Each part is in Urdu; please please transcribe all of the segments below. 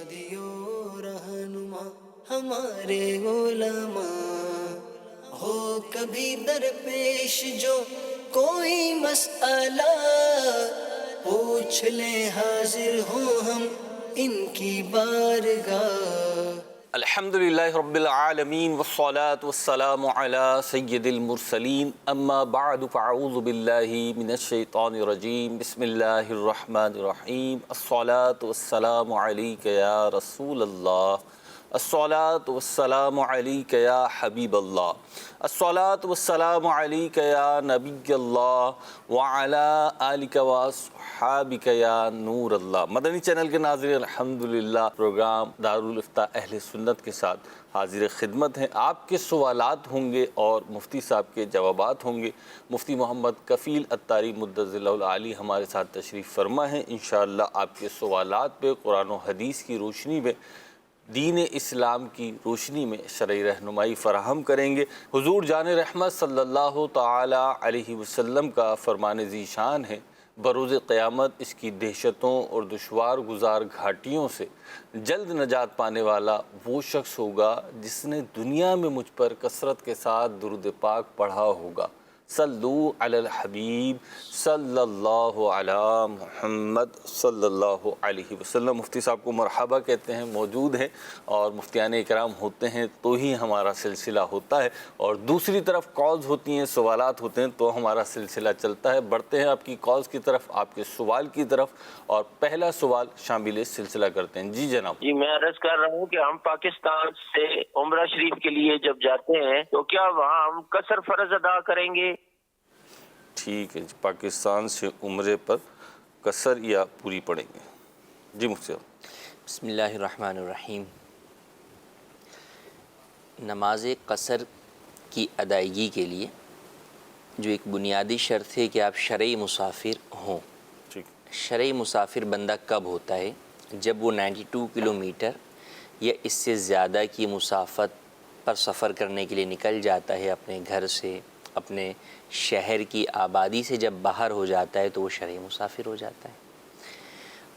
ہادیو رہنما ہمارے علماء، ہو کبھی درپیش جو کوئی مسئلہ، پوچھ لیں حاضر ہوں ہم ان کی بارگاہ۔ الحمدللہ رب العالمین والصلاة والسلام علی سید المرسلین، اما بعد فاعوذ باللہ من الشیطان الرجیم، بسم اللہ الرحمن الرحیم۔ الصلاة والسلام علیک یا رسول اللہ، الصلاة والسلام علیک یا حبیب اللہ، الصلاة والسلام علیک یا نبی اللہ وعلی آلک واصحابک یا نور اللہ۔ مدنی چینل کے ناظرین، الحمدللہ پروگرام دارالافتاء اہل سنت کے ساتھ حاضر خدمت ہیں۔ آپ کے سوالات ہوں گے اور مفتی صاحب کے جوابات ہوں گے۔ مفتی محمد کفیل عطاری مدظر اللہ العالی ہمارے ساتھ تشریف فرما ہیں۔ انشاءاللہ آپ کے سوالات پہ قرآن و حدیث کی روشنی میں، دین اسلام کی روشنی میں شرعی رہنمائی فراہم کریں گے۔ حضور جان رحمت صلی اللہ تعالی علیہ وسلم کا فرمان ذیشان ہے، بروز قیامت اس کی دہشتوں اور دشوار گزار گھاٹیوں سے جلد نجات پانے والا وہ شخص ہوگا جس نے دنیا میں مجھ پر کثرت کے ساتھ درود پاک پڑھا ہوگا۔ صلو علی الحبیب صلی اللہ علی محمد صلی اللہ علیہ وسلم۔ مفتی صاحب کو مرحبا کہتے ہیں، موجود ہیں، اور مفتیان اکرام ہوتے ہیں تو ہی ہمارا سلسلہ ہوتا ہے، اور دوسری طرف کالز ہوتی ہیں، سوالات ہوتے ہیں تو ہمارا سلسلہ چلتا ہے۔ بڑھتے ہیں آپ کی کالز کی طرف، آپ کے سوال کی طرف، اور پہلا سوال شامل سلسلہ کرتے ہیں۔ جی جناب۔ جی میں عرض کر رہا ہوں کہ ہم پاکستان سے عمرہ شریف کے لیے جب جاتے ہیں تو کیا وہاں ہم قصر فرض ادا کریں گے؟ ٹھیک ہے جی، پاکستان سے عمرے پر قصر یا پوری پڑیں گے؟ جی مفتی صاحب۔ بسم اللہ الرحمن الرحیم۔ نماز قصر کی ادائیگی کے لیے جو ایک بنیادی شرط ہے کہ آپ شرعی مسافر ہوں۔ ٹھیک۔ شرعی مسافر بندہ کب ہوتا ہے؟ جب وہ 92 کلومیٹر یا اس سے زیادہ کی مسافت پر سفر کرنے کے لیے نکل جاتا ہے اپنے گھر سے، اپنے شہر کی آبادی سے جب باہر ہو جاتا ہے تو وہ شرعی مسافر ہو جاتا ہے۔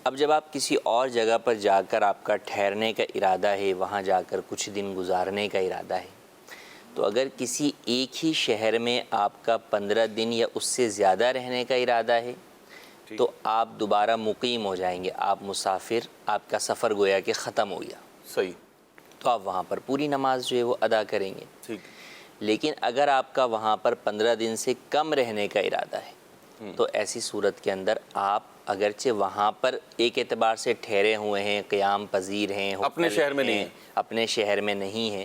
اب جب آپ کسی اور جگہ پر جا کر آپ کا ٹھہرنے کا ارادہ ہے، وہاں جا کر کچھ دن گزارنے کا ارادہ ہے، تو اگر کسی ایک ہی شہر میں آپ کا 15 دن یا اس سے زیادہ رہنے کا ارادہ ہے تو آپ دوبارہ مقیم ہو جائیں گے، آپ مسافر، آپ کا سفر گویا کہ ختم ہو گیا۔ صحیح۔ تو آپ وہاں پر پوری نماز جو ہے وہ ادا کریں گے۔ ٹھیک۔ لیکن اگر آپ کا وہاں پر 15 دن سے کم رہنے کا ارادہ ہے تو ایسی صورت کے اندر آپ اگرچہ وہاں پر ایک اعتبار سے ٹھہرے ہوئے ہیں، قیام پذیر ہیں، اپنے شہر میں نہیں ہیں، اپنے شہر میں نہیں ہیں،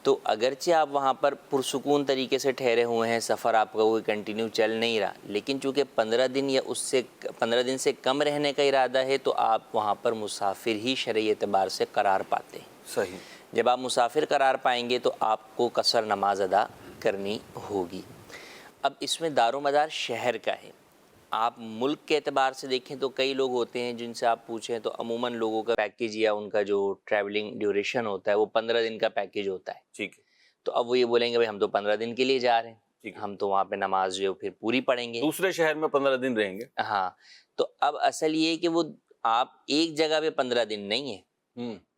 تو اگرچہ آپ وہاں پر پرسکون طریقے سے ٹھہرے ہوئے ہیں، سفر آپ کا کوئی کنٹینیو چل نہیں رہا، لیکن چونکہ 15 دن یا اس سے 15 دن سے کم رہنے کا ارادہ ہے تو آپ وہاں پر مسافر ہی شرعی اعتبار سے قرار پاتے ہیں۔ صحیح۔ جب آپ مسافر قرار پائیں گے تو آپ کو قصر نماز ادا کرنی ہوگی۔ اب اس میں دار و مدار شہر کا ہے۔ آپ ملک کے اعتبار سے دیکھیں تو کئی لوگ ہوتے ہیں جن سے آپ پوچھیں تو عموماً لوگوں کا پیکیج یا ان کا جو ٹریولنگ ڈیوریشن ہوتا ہے وہ 15 دن کا پیکیج ہوتا ہے۔ ٹھیک ہے۔ تو اب وہ یہ بولیں گے بھائی ہم تو 15 دن کے لیے جا رہے ہیں، ہے، ہم تو وہاں پہ نماز جو پھر پوری پڑھیں گے، دوسرے شہر میں 15 دن رہیں گے۔ ہاں، تو اب اصل یہ ہے کہ وہ آپ ایک جگہ پہ 15 دن نہیں ہیں،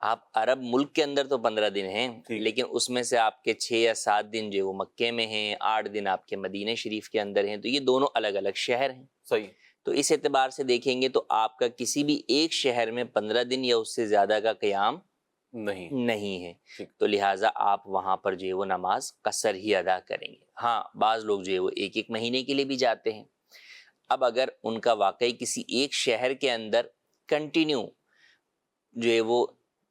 آپ عرب ملک کے اندر تو 15 دن ہیں، لیکن اس میں سے آپ کے 6 یا 7 دن جو وہ مکے میں ہیں، 8 دن آپ کے مدینہ شریف کے اندر ہیں، تو یہ دونوں الگ الگ شہر ہیں۔ صحیح۔ تو اس اعتبار سے دیکھیں گے تو آپ کا کسی بھی ایک شہر میں 15 دن یا اس سے زیادہ کا قیام نہیں ہے، تو لہٰذا آپ وہاں پر جو ہے وہ نماز قصر ہی ادا کریں گے۔ ہاں، بعض لوگ جو ہے وہ ایک ایک مہینے کے لیے بھی جاتے ہیں۔ اب اگر ان کا واقعی کسی ایک شہر کے اندر کنٹینیو جو ہے وہ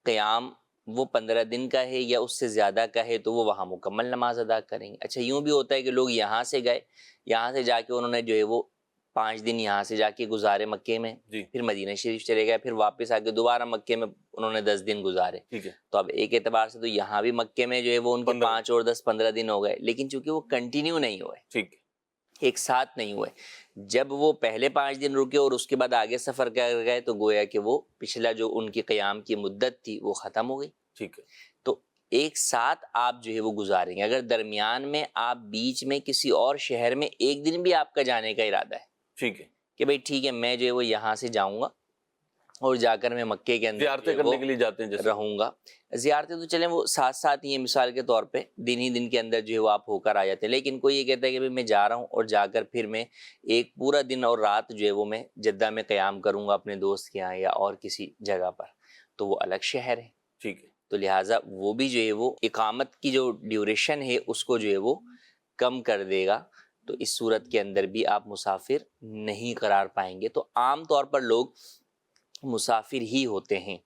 قیام وہ 15 دن کا ہے یا اس سے زیادہ کا ہے تو وہ وہاں مکمل نماز ادا کریں گے۔ اچھا، یوں بھی ہوتا ہے کہ لوگ یہاں سے گئے، یہاں سے جا کے انہوں نے جو ہے وہ 5 دن یہاں سے جا کے گزارے مکے میں، پھر مدینہ شریف چلے گئے، پھر واپس آ کے دوبارہ مکے میں انہوں نے 10 دن گزارے۔ تو اب ایک اعتبار سے تو یہاں بھی مکے میں جو ہے وہ ان کے 5 اور 10 15 دن ہو گئے، لیکن چونکہ وہ کنٹینیو نہیں ہوئے، ایک ساتھ نہیں ہوئے، جب وہ پہلے 5 دن رکے اور اس کے بعد آگے سفر کر گئے تو گویا کہ وہ پچھلا جو ان کی قیام کی مدت تھی وہ ختم ہو گئی۔ ٹھیک ہے۔ تو ایک ساتھ آپ جو ہے وہ گزاریں گے۔ اگر درمیان میں آپ بیچ میں کسی اور شہر میں ایک دن بھی آپ کا جانے کا ارادہ ہے، ٹھیک ہے، کہ بھئی ٹھیک ہے میں جو ہے وہ یہاں سے جاؤں گا اور جا کر میں مکے کے اندر زیارتیں کرنے کے لیے جاتے ہیں جیسے رہوں گا. زیارتیں تو چلیں وہ ساتھ ساتھ ہی ہیں، مثال کے طور پہ دن ہی دن کے اندر جو ہے وہ آپ ہو کر آ جاتے ہیں. لیکن کوئی یہ کہتا ہے کہ میں جا رہا ہوں اور جا کر پھر میں ایک پورا دن اور رات جو ہے وہ میں جدہ میں قیام کروں گا اپنے دوست کے یہاں یا اور کسی جگہ پر، تو وہ الگ شہر ہے. ٹھیک ہے. تو لہٰذا وہ بھی جو ہے وہ اقامت کی جو ڈیوریشن ہے اس کو جو ہے وہ کم کر دے گا. تو اس صورت کے اندر بھی آپ مسافر نہیں قرار پائیں گے. تو عام طور پر لوگ مسافر ہی ہوتے ہیں،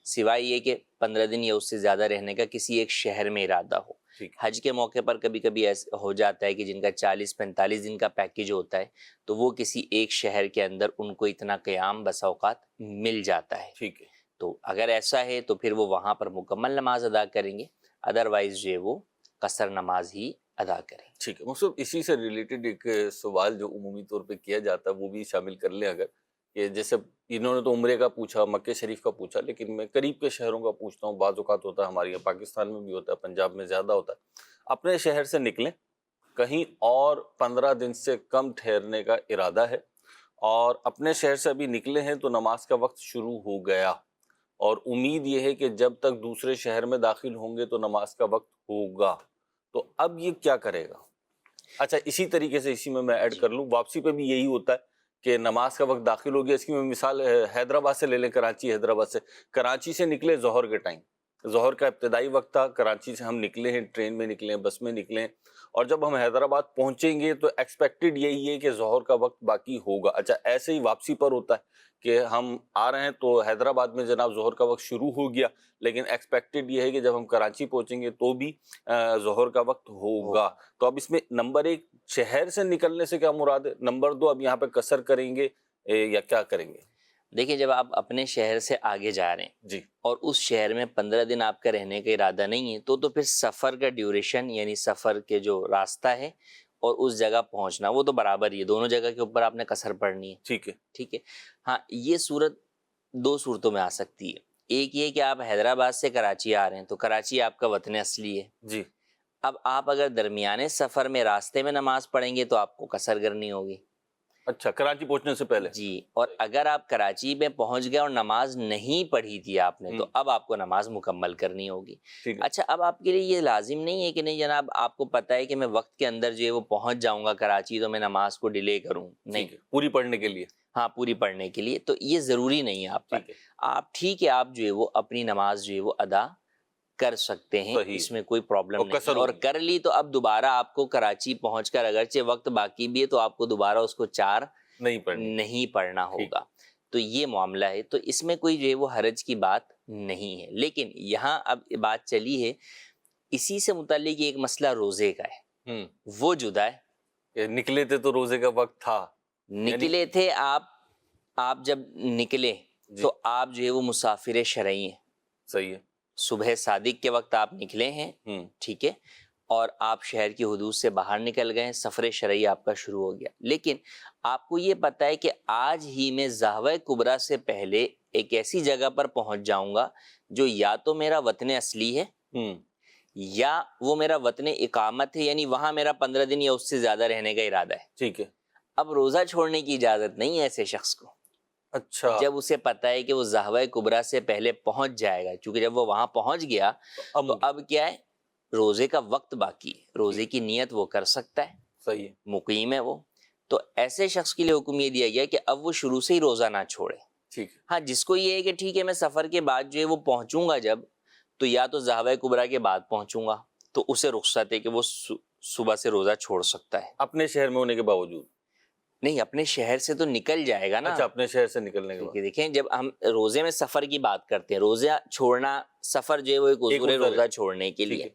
سوائے یہ کہ 15 دن یا اس سے زیادہ رہنے کا کسی ایک شہر میں ارادہ ہو. حج کے موقع پر کبھی کبھی ایسا ہو جاتا ہے کہ جن کا 40-45 دن کا پیکیج ہوتا ہے تو وہ کسی ایک شہر کے اندر ان کو اتنا قیام بسا اوقات مل جاتا ہے. ٹھیک ہے. تو اگر ایسا ہے تو پھر وہ وہاں پر مکمل نماز ادا کریں گے، ادروائز جو ہے وہ قصر نماز ہی ادا کریں. ٹھیک ہے. مصعب اسی سے ریلیٹڈ ایک سوال جو عمومی طور پہ کیا جاتا ہے وہ بھی شامل کر لیں اگر، کہ جیسے انہوں نے تو عمرے کا پوچھا، مکہ شریف کا پوچھا، لیکن میں قریب کے شہروں کا پوچھتا ہوں. بعض اوقات ہوتا ہے ہمارے یہاں پاکستان میں بھی ہوتا ہے، پنجاب میں زیادہ ہوتا ہے. اپنے شہر سے نکلیں، کہیں اور 15 دن سے کم ٹھہرنے کا ارادہ ہے اور اپنے شہر سے ابھی نکلے ہیں تو نماز کا وقت شروع ہو گیا اور امید یہ ہے کہ جب تک دوسرے شہر میں داخل ہوں گے تو نماز کا وقت ہوگا، تو اب یہ کیا کرے گا؟ اچھا اسی طریقے سے اسی میں ایڈ کر لوں، واپسی پہ بھی یہی ہوتا ہے کہ نماز کا وقت داخل ہو گیا. اس کی میں مثال حیدرآباد سے لے لیں، حیدرآباد سے کراچی سے نکلے ظہر کے ٹائم، ظہر کا ابتدائی وقت تھا، کراچی سے ہم نکلے ہیں، ٹرین میں نکلے ہیں، بس میں نکلے ہیں، اور جب ہم حیدرآباد پہنچیں گے تو ایکسپیکٹڈ یہی ہے کہ ظہر کا وقت باقی ہوگا. اچھا ایسے ہی واپسی پر ہوتا ہے کہ ہم آ رہے ہیں تو حیدرآباد میں جناب ظہر کا وقت شروع ہو گیا، لیکن ایکسپیکٹڈ یہ ہے کہ جب ہم کراچی پہنچیں گے تو بھی ظہر کا وقت ہوگا. تو اب اس میں نمبر 1 شہر سے نکلنے سے کیا مراد ہے، نمبر 2 اب یہاں پہ قصر کریں گے یا کیا کریں گے؟ دیکھیں جب آپ اپنے شہر سے آگے جا رہے ہیں جی اور اس شہر میں 15 دن آپ کا رہنے کا ارادہ نہیں ہے تو پھر سفر کا ڈیوریشن یعنی سفر کے جو راستہ ہے اور اس جگہ پہنچنا وہ تو برابر ہی ہے، دونوں جگہ کے اوپر آپ نے قصر پڑھنی ہے. ٹھیک ہے. ٹھیک ہے. ہاں یہ صورت 2 صورتوں میں آ سکتی ہے. ایک یہ کہ آپ حیدرآباد سے کراچی آ رہے ہیں تو کراچی آپ کا وطن اصلی ہے. جی. اب آپ اگر درمیانے سفر میں راستے میں نماز پڑھیں گے تو آپ کو قصر کرنی ہوگی. اچھا کراچی پہنچنے سے پہلے. جی. اور اگر آپ کراچی میں پہنچ گئے اور نماز نہیں پڑھی تھی آپ نے تو اب آپ کو نماز مکمل کرنی ہوگی. اچھا اب آپ کے لیے یہ لازم نہیں ہے کہ نہیں جناب آپ کو پتہ ہے کہ میں وقت کے اندر جو ہے وہ پہنچ جاؤں گا کراچی تو میں نماز کو ڈیلے کروں. نہیں، پوری پڑھنے کے لیے. ہاں پوری پڑھنے کے لیے تو یہ ضروری نہیں ہے آپ پر. آپ ٹھیک ہے آپ جو ہے وہ اپنی نماز جو ہے وہ ادا کر سکتے ہیں، اس میں کوئی پرابلم نہیں. اور کر لی تو اب دوبارہ آپ کو کراچی پہنچ کر اگرچہ وقت باقی بھی ہے تو آپ کو دوبارہ اس کو 4 نہیں پڑھنا ہوگا. تو یہ معاملہ ہے، تو اس میں کوئی جو ہے وہ حرج کی بات نہیں ہے. لیکن یہاں اب بات چلی ہے اسی سے متعلق ایک مسئلہ روزے کا ہے، وہ جدا ہے. نکلے تھے تو روزے کا وقت تھا، نکلے تھے آپ جب نکلے تو آپ جو ہے وہ مسافر شرعی ہیں. صحیح ہے. صبح صادق کے وقت آپ نکلے ہیں، ٹھیک ہے، اور آپ شہر کی حدود سے باہر نکل گئے، سفر شرعی آپ کا شروع ہو گیا. لیکن آپ کو یہ پتہ ہے کہ آج ہی میں زاویہ کبریٰ سے پہلے ایک ایسی جگہ پر پہنچ جاؤں گا جو یا تو میرا وطن اصلی ہے یا وہ میرا وطن اقامت ہے، یعنی وہاں میرا 15 دن یا اس سے زیادہ رہنے کا ارادہ ہے. ٹھیک ہے. اب روزہ چھوڑنے کی اجازت نہیں ہے ایسے شخص کو. اچھا. جب اسے پتہ ہے کہ وہ زاویہ کبریٰ سے پہلے پہنچ جائے گا، چونکہ جب وہ وہاں پہنچ گیا تو اب کیا ہے، روزے کا وقت باقی ہے، روزے کی نیت وہ کر سکتا ہے. صحیح ہے. مقیم ہے وہ. تو ایسے شخص کے لیے حکم یہ دیا گیا کہ اب وہ شروع سے ہی روزہ نہ چھوڑے. ٹھیک ہے. ہاں جس کو یہ ہے کہ ٹھیک ہے میں سفر کے بعد جو ہے وہ پہنچوں گا جب تو یا تو زاویہ کبریٰ کے بعد پہنچوں گا تو اسے رخصت ہے کہ وہ صبح سے روزہ چھوڑ سکتا ہے اپنے شہر میں ہونے کے باوجود. نہیں اپنے شہر سے تو نکل جائے گا نا. اچھا اپنے شہر سے نکلنے کے بعد. دیکھیں جب ہم روزے میں سفر کی بات کرتے ہیں، روزہ چھوڑنا سفر جو ہے وہ ایک عذر ہے روزہ چھوڑنے کے لیے.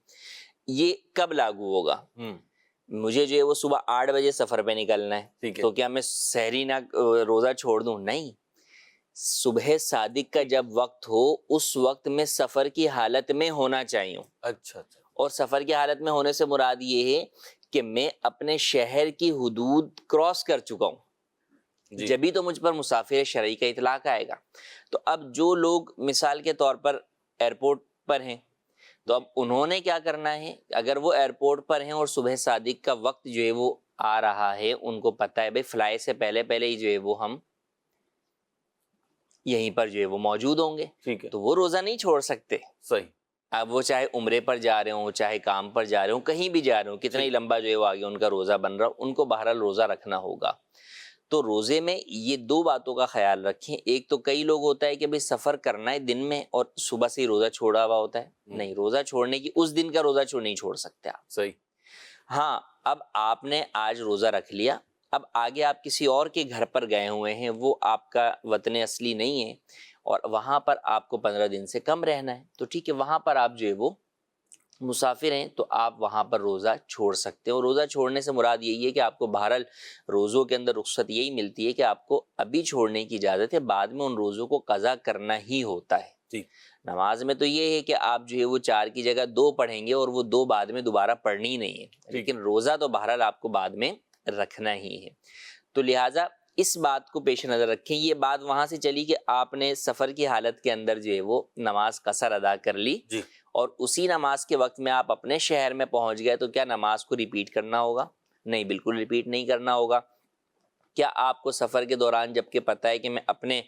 یہ کب لاگو ہوگا؟ مجھے جو ہے وہ صبح 8 بجے سفر پہ نکلنا ہے تو کیا میں سحری نہ روزہ چھوڑ دوں؟ نہیں، صبح صادق کا جب وقت ہو اس وقت میں سفر کی حالت میں ہونا چاہیے. اچھا. اور سفر کی حالت میں ہونے سے مراد یہ ہے کہ میں اپنے شہر کی حدود کراس کر چکا ہوں، جبھی تو مجھ پر مسافر شرعی کا اطلاق آئے گا. تو اب جو لوگ مثال کے طور پر ایئرپورٹ پر ہیں تو اب انہوں نے کیا کرنا ہے، اگر وہ ایئرپورٹ پر ہیں اور صبح صادق کا وقت جو ہے وہ آ رہا ہے، ان کو پتہ ہے بھائی فلائی سے پہلے ہی جو ہے وہ ہم یہیں پر جو ہے وہ موجود ہوں گے، ٹھیک ہے، تو وہ روزہ نہیں چھوڑ سکتے. صحیح. اب وہ چاہے عمرے پر جا رہے ہوں، چاہے کام پر جا رہے ہوں، کہیں بھی جا رہے ہوں، کتنا ہی لمبا جو ہے وہ آگے ان کا روزہ بن رہا ہو، ان کو بہرحال روزہ رکھنا ہوگا. تو روزے میں یہ دو باتوں کا خیال رکھیں. ایک تو کئی لوگ ہوتا ہے کہ بھئی سفر کرنا ہے دن میں اور صبح سے ہی روزہ چھوڑا ہوا ہوتا ہے. نہیں، روزہ چھوڑنے کی اس دن کا روزہ نہیں چھوڑ سکتے آپ. صحیح. ہاں، اب آپ نے آج روزہ رکھ لیا، اب آگے آپ کسی اور کے گھر پر گئے ہوئے ہیں، وہ آپ کا وطن اصلی نہیں ہے اور وہاں پر آپ کو 15 دن سے کم رہنا ہے، تو ٹھیک ہے، وہاں پر آپ جو ہے وہ مسافر ہیں تو آپ وہاں پر روزہ چھوڑ سکتے ہیں. اور روزہ چھوڑنے سے مراد یہی ہے کہ آپ کو بہرحال روزوں کے اندر رخصت یہی ملتی ہے کہ آپ کو ابھی چھوڑنے کی اجازت ہے، بعد میں ان روزوں کو قضا کرنا ہی ہوتا ہے. جی. نماز میں تو یہ ہے کہ آپ جو ہے وہ 4 کی جگہ 2 پڑھیں گے اور وہ 2 بعد میں دوبارہ پڑھنی ہی نہیں ہے، لیکن روزہ تو بہرحال آپ کو بعد میں رکھنا ہی ہے. تو لہٰذا اس بات کو پیش نظر رکھیں. یہ بات وہاں سے چلی کہ آپ نے سفر کی حالت کے اندر جو ہے وہ نماز قصر ادا کر لی جی. اور اسی نماز کے وقت میں آپ اپنے شہر میں پہنچ گئے، تو کیا نماز کو ریپیٹ کرنا ہوگا؟ نہیں، بالکل ریپیٹ نہیں کرنا ہوگا. کیا آپ کو سفر کے دوران جب کہ پتہ ہے کہ میں اپنے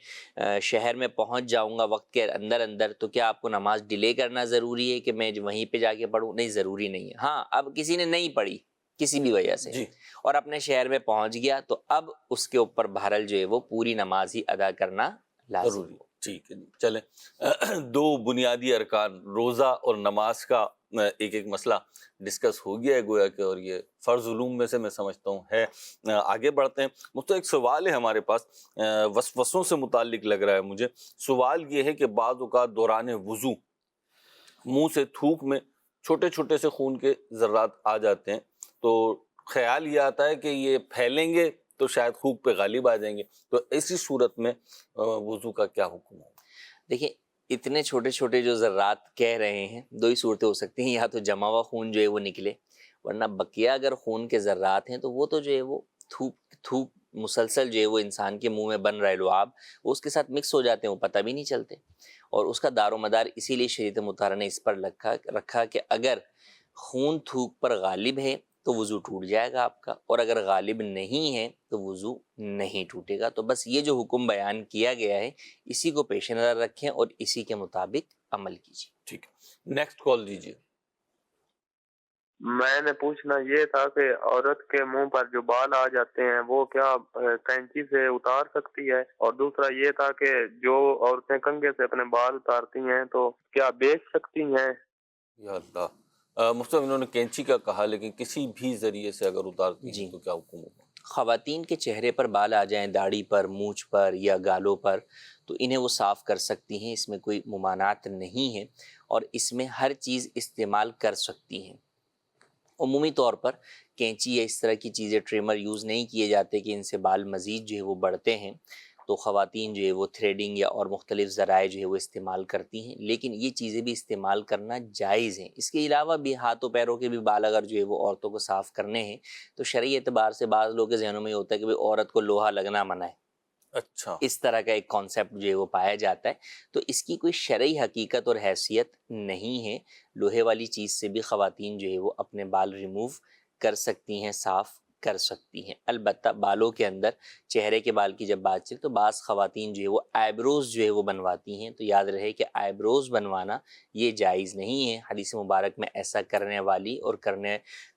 شہر میں پہنچ جاؤں گا وقت کے اندر تو کیا آپ کو نماز ڈیلے کرنا ضروری ہے کہ میں وہیں پہ جا کے پڑھوں؟ نہیں، ضروری نہیں ہے. ہاں، اب کسی نے نہیں پڑھی کسی بھی وجہ سے جی. اور اپنے شہر میں پہنچ گیا تو اب اس کے اوپر بہرحال جو ہے وہ پوری نماز ہی ادا کرنا لازم ضروری. ہو. ٹھیک ہے. چلیں، 2 بنیادی ارکان روزہ اور نماز کا ایک مسئلہ ڈسکس ہو گیا ہے گویا کہ، اور یہ فرض علوم میں سے میں سمجھتا ہوں ہے. آگے بڑھتے ہیں. مجھے ایک سوال ہے ہمارے پاس، وسوسوں سے متعلق لگ رہا ہے مجھے. سوال یہ ہے کہ بعض اوقات دوران وضو منہ سے تھوک میں چھوٹے چھوٹے سے خون کے ذرات آ جاتے ہیں، تو خیال یہ آتا ہے کہ یہ پھیلیں گے تو شاید خوک پہ غالب آ جائیں گے، تو ایسی صورت میں وضو کا کیا حکم ہے؟ دیکھیں، اتنے چھوٹے چھوٹے جو ذرات کہہ رہے ہیں، 2 ہی صورتیں ہو سکتی ہیں، یا تو جمع ہوا خون جو ہے وہ نکلے، ورنہ بقیہ اگر خون کے ذرات ہیں تو وہ تو جو ہے وہ تھوک مسلسل جو ہے وہ انسان کے منہ میں بن رہا ہے لعاب، وہ اس کے ساتھ مکس ہو جاتے ہیں، وہ پتہ بھی نہیں چلتے. اور اس کا دار و مدار اسی لیے شریعت مطہرہ نے اس پر رکھا کہ اگر خون تھوک پر غالب ہے تو وضو ٹوٹ جائے گا آپ کا، اور اگر غالب نہیں ہے تو وضو نہیں ٹوٹے گا. تو بس یہ جو حکم بیان کیا گیا ہے اسی کو پیش نظر رکھیں اور اسی کے مطابق عمل کیجیے. ٹھیک ہے، نیکسٹ کال دیجیے. میں نے پوچھنا یہ تھا کہ عورت کے منہ پر جو بال آ جاتے ہیں وہ کیا کینچی سے اتار سکتی ہے؟ اور دوسرا یہ تھا کہ جو عورتیں کنگھے سے اپنے بال اتارتی ہیں تو کیا بیچ سکتی ہیں؟ یا اللہ. مفتی انہوں نے کینچی کا کہا، لیکن کسی بھی ذریعے سے اگر اتارتی ہیں تو کیا حکم ہوگا؟ خواتین کے چہرے پر بال آ جائیں، داڑھی پر، مونچھ پر یا گالوں پر، تو انہیں وہ صاف کر سکتی ہیں، اس میں کوئی ممانعت نہیں ہے اور اس میں ہر چیز استعمال کر سکتی ہیں. عمومی طور پر کینچی یا اس طرح کی چیزیں، ٹریمر یوز نہیں کیے جاتے کہ ان سے بال مزید جو ہے وہ بڑھتے ہیں، تو خواتین جو ہے وہ تھریڈنگ یا اور مختلف ذرائع جو ہے وہ استعمال کرتی ہیں، لیکن یہ چیزیں بھی استعمال کرنا جائز ہیں. اس کے علاوہ بھی ہاتھوں پیروں کے بھی بال اگر جو ہے وہ عورتوں کو صاف کرنے ہیں تو شرعی اعتبار سے بعض لوگوں کے ذہنوں میں یہ ہوتا ہے کہ بھئی عورت کو لوہا لگنا منع ہے، اچھا، اس طرح کا ایک کانسیپٹ جو ہے وہ پایا جاتا ہے. تو اس کی کوئی شرعی حقیقت اور حیثیت نہیں ہے. لوہے والی چیز سے بھی خواتین جو ہے وہ اپنے بال ریموو کر سکتی ہیں، صاف کر سکتی ہیں. البتہ بالوں کے اندر چہرے کے بال کی جب بات چلے تو بعض خواتین جو ہے وہ آئی بروز جو ہے وہ بنواتی ہیں، تو یاد رہے کہ آئی بروز بنوانا یہ جائز نہیں ہے. حدیث مبارک میں ایسا کرنے والی اور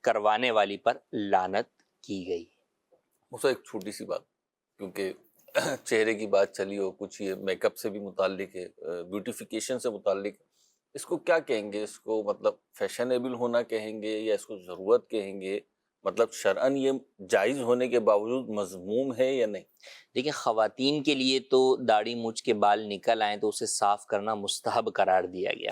کروانے والی پر لعنت کی گئی. اسے ایک چھوٹی سی بات، کیونکہ چہرے کی بات چلی ہو، کچھ یہ میک اپ سے بھی متعلق ہے، بیوٹیفیکیشن سے متعلق، اس کو کیا کہیں گے؟ اس کو مطلب فیشنیبل ہونا کہیں گے یا اس کو ضرورت کہیں گے؟ مطلب شرعاً یہ جائز ہونے کے باوجود مذموم ہے یا نہیں؟ دیکھیں، خواتین کے لیے تو داڑھی مونچھ کے بال نکل آئیں تو اسے صاف کرنا مستحب قرار دیا گیا.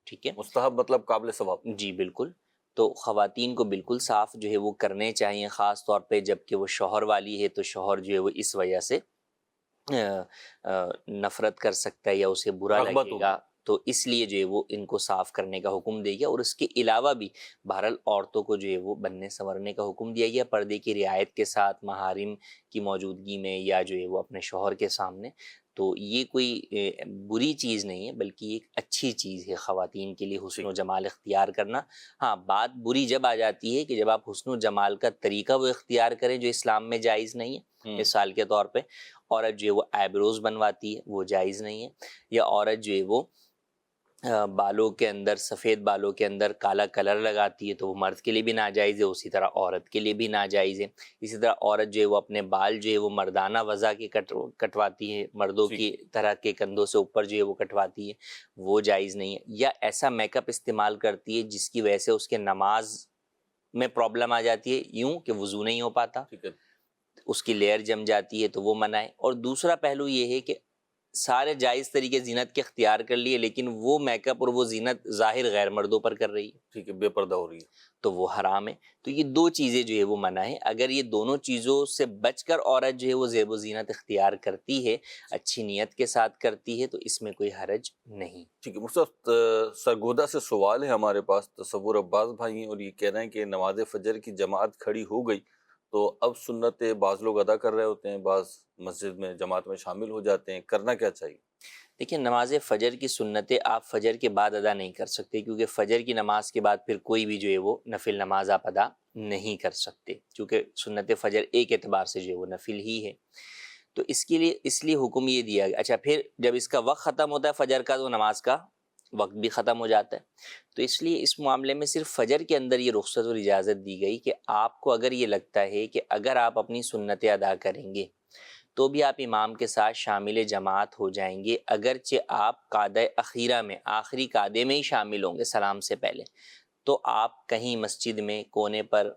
ٹھیک ہے، مستحب مطلب قابل ثواب. جی بالکل. تو خواتین کو بالکل صاف جو ہے وہ کرنے چاہیے، خاص طور پہ جب کہ وہ شوہر والی ہے تو شوہر جو ہے وہ اس وجہ سے نفرت کر سکتا ہے یا اسے برا لگے گا، تو اس لیے جو ہے وہ ان کو صاف کرنے کا حکم دیا گیا. اور اس کے علاوہ بھی بہرحال عورتوں کو جو ہے وہ بننے سنورنے کا حکم دیا گیا، پردے کی رعایت کے ساتھ، محارم کی موجودگی میں یا جو ہے وہ اپنے شوہر کے سامنے. تو یہ کوئی بری چیز نہیں ہے بلکہ ایک اچھی چیز ہے خواتین کے لیے حسن و جمال اختیار کرنا. ہاں، بات بری جب آ جاتی ہے کہ جب آپ حسن و جمال کا طریقہ وہ اختیار کریں جو اسلام میں جائز نہیں ہے. مثال کے طور پہ عورت جو ہے وہ آئیبروز بنواتی ہے، وہ جائز نہیں ہے، یا عورت جو ہے وہ بالوں کے اندر، سفید بالوں کے اندر کالا کلر لگاتی ہے، تو وہ مرد کے لیے بھی ناجائز ہے، اسی طرح عورت کے لیے بھی ناجائز ہے۔ اسی طرح عورت جو ہے وہ اپنے بال جو ہے وہ مردانہ وضع کے کٹواتی ہے، مردوں کی طرح کے کندھوں سے اوپر جو ہے وہ کٹواتی ہے، وہ جائز نہیں ہے۔ یا ایسا میک اپ استعمال کرتی ہے جس کی وجہ سے اس کے نماز میں پرابلم آ جاتی ہے، یوں کہ وضو نہیں ہو پاتا، اس کی لیئر جم جاتی ہے، تو وہ منع ہے۔ اور دوسرا پہلو یہ ہے کہ سارے جائز طریقے زینت کے اختیار کر لیے، لیکن وہ میک اپ اور وہ زینت ظاہر غیر مردوں پر کر رہی ہے، ٹھیک ہے، بے پردہ ہو رہی ہے، تو وہ حرام ہے۔ تو یہ دو چیزیں جو ہے وہ منع ہے۔ اگر یہ دونوں چیزوں سے بچ کر عورت جو ہے وہ زیب و زینت اختیار کرتی ہے، اچھی نیت کے ساتھ کرتی ہے، تو اس میں کوئی حرج نہیں۔ ٹھیک ہے مصطفیٰ، سرگودا سے سوال ہے ہمارے پاس، تصور عباس بھائی ہیں، اور یہ کہہ رہے ہیں کہ نماز فجر کی جماعت کھڑی ہو گئی تو اب سنت بعض لوگ ادا کر رہے ہوتے ہیں، بعض مسجد میں جماعت میں شامل ہو جاتے ہیں، کرنا کیا چاہیے؟ دیکھیں، نماز فجر کی سنتیں آپ فجر کے بعد ادا نہیں کر سکتے، کیونکہ فجر کی نماز کے بعد پھر کوئی بھی جو ہے وہ نفل نماز آپ ادا نہیں کر سکتے، کیونکہ سنت فجر ایک اعتبار سے جو ہے وہ نفل ہی ہے۔ تو اس لیے حکم یہ دیا گیا۔ اچھا، پھر جب اس کا وقت ختم ہوتا ہے فجر کا، تو نماز کا وقت بھی ختم ہو جاتا ہے۔ تو اس لیے اس معاملے میں صرف فجر کے اندر یہ رخصت اور اجازت دی گئی کہ آپ کو اگر یہ لگتا ہے کہ اگر آپ اپنی سنتیں ادا کریں گے تو بھی آپ امام کے ساتھ شامل جماعت ہو جائیں گے، اگرچہ آپ قعدہ اخیرہ میں، آخری قعدے میں ہی شامل ہوں گے سلام سے پہلے، تو آپ کہیں مسجد میں کونے پر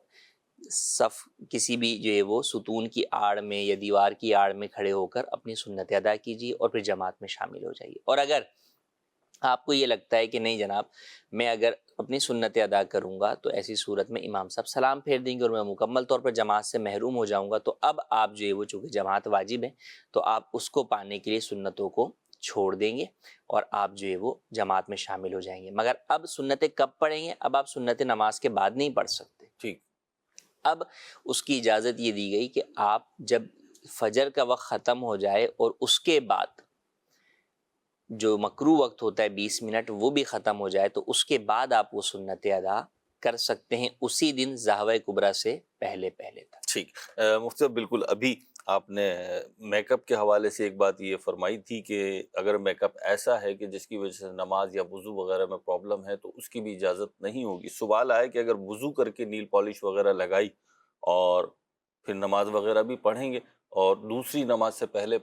صف کسی بھی جو ہے وہ ستون کی آڑ میں یا دیوار کی آڑ میں کھڑے ہو کر اپنی سنتیں ادا کیجیے اور پھر جماعت میں شامل ہو جائیے۔ اور اگر آپ کو یہ لگتا ہے کہ نہیں جناب، میں اگر اپنی سنتیں ادا کروں گا تو ایسی صورت میں امام صاحب سلام پھیر دیں گے اور میں مکمل طور پر جماعت سے محروم ہو جاؤں گا، تو اب آپ جو ہے وہ چونکہ جماعت واجب ہے تو آپ اس کو پانے کے لیے سنتوں کو چھوڑ دیں گے اور آپ جو ہے وہ جماعت میں شامل ہو جائیں گے۔ مگر اب سنتیں کب پڑھیں گے؟ اب آپ سنتیں نماز کے بعد نہیں پڑھ سکتے۔ ٹھیک، اب اس کی اجازت یہ دی گئی کہ آپ جب فجر کا وقت ختم ہو جائے اور اس کے بعد جو مکروہ وقت ہوتا ہے 20 منٹ وہ بھی ختم ہو جائے، تو اس کے بعد آپ وہ سنتیں ادا کر سکتے ہیں، اسی دن زہوہ کبریٰ سے پہلے تک۔ ٹھیک۔ مفتی صاحب، بالکل ابھی آپ نے میک اپ کے حوالے سے ایک بات یہ فرمائی تھی کہ اگر میک اپ ایسا ہے کہ جس کی وجہ سے نماز یا وضو وغیرہ میں پرابلم ہے تو اس کی بھی اجازت نہیں ہوگی۔ سوال آیا کہ اگر وضو کر کے نیل پالش وغیرہ لگائی اور پھر نماز وغیرہ بھی پڑھیں گے، اور دوسری نماز سے پہلے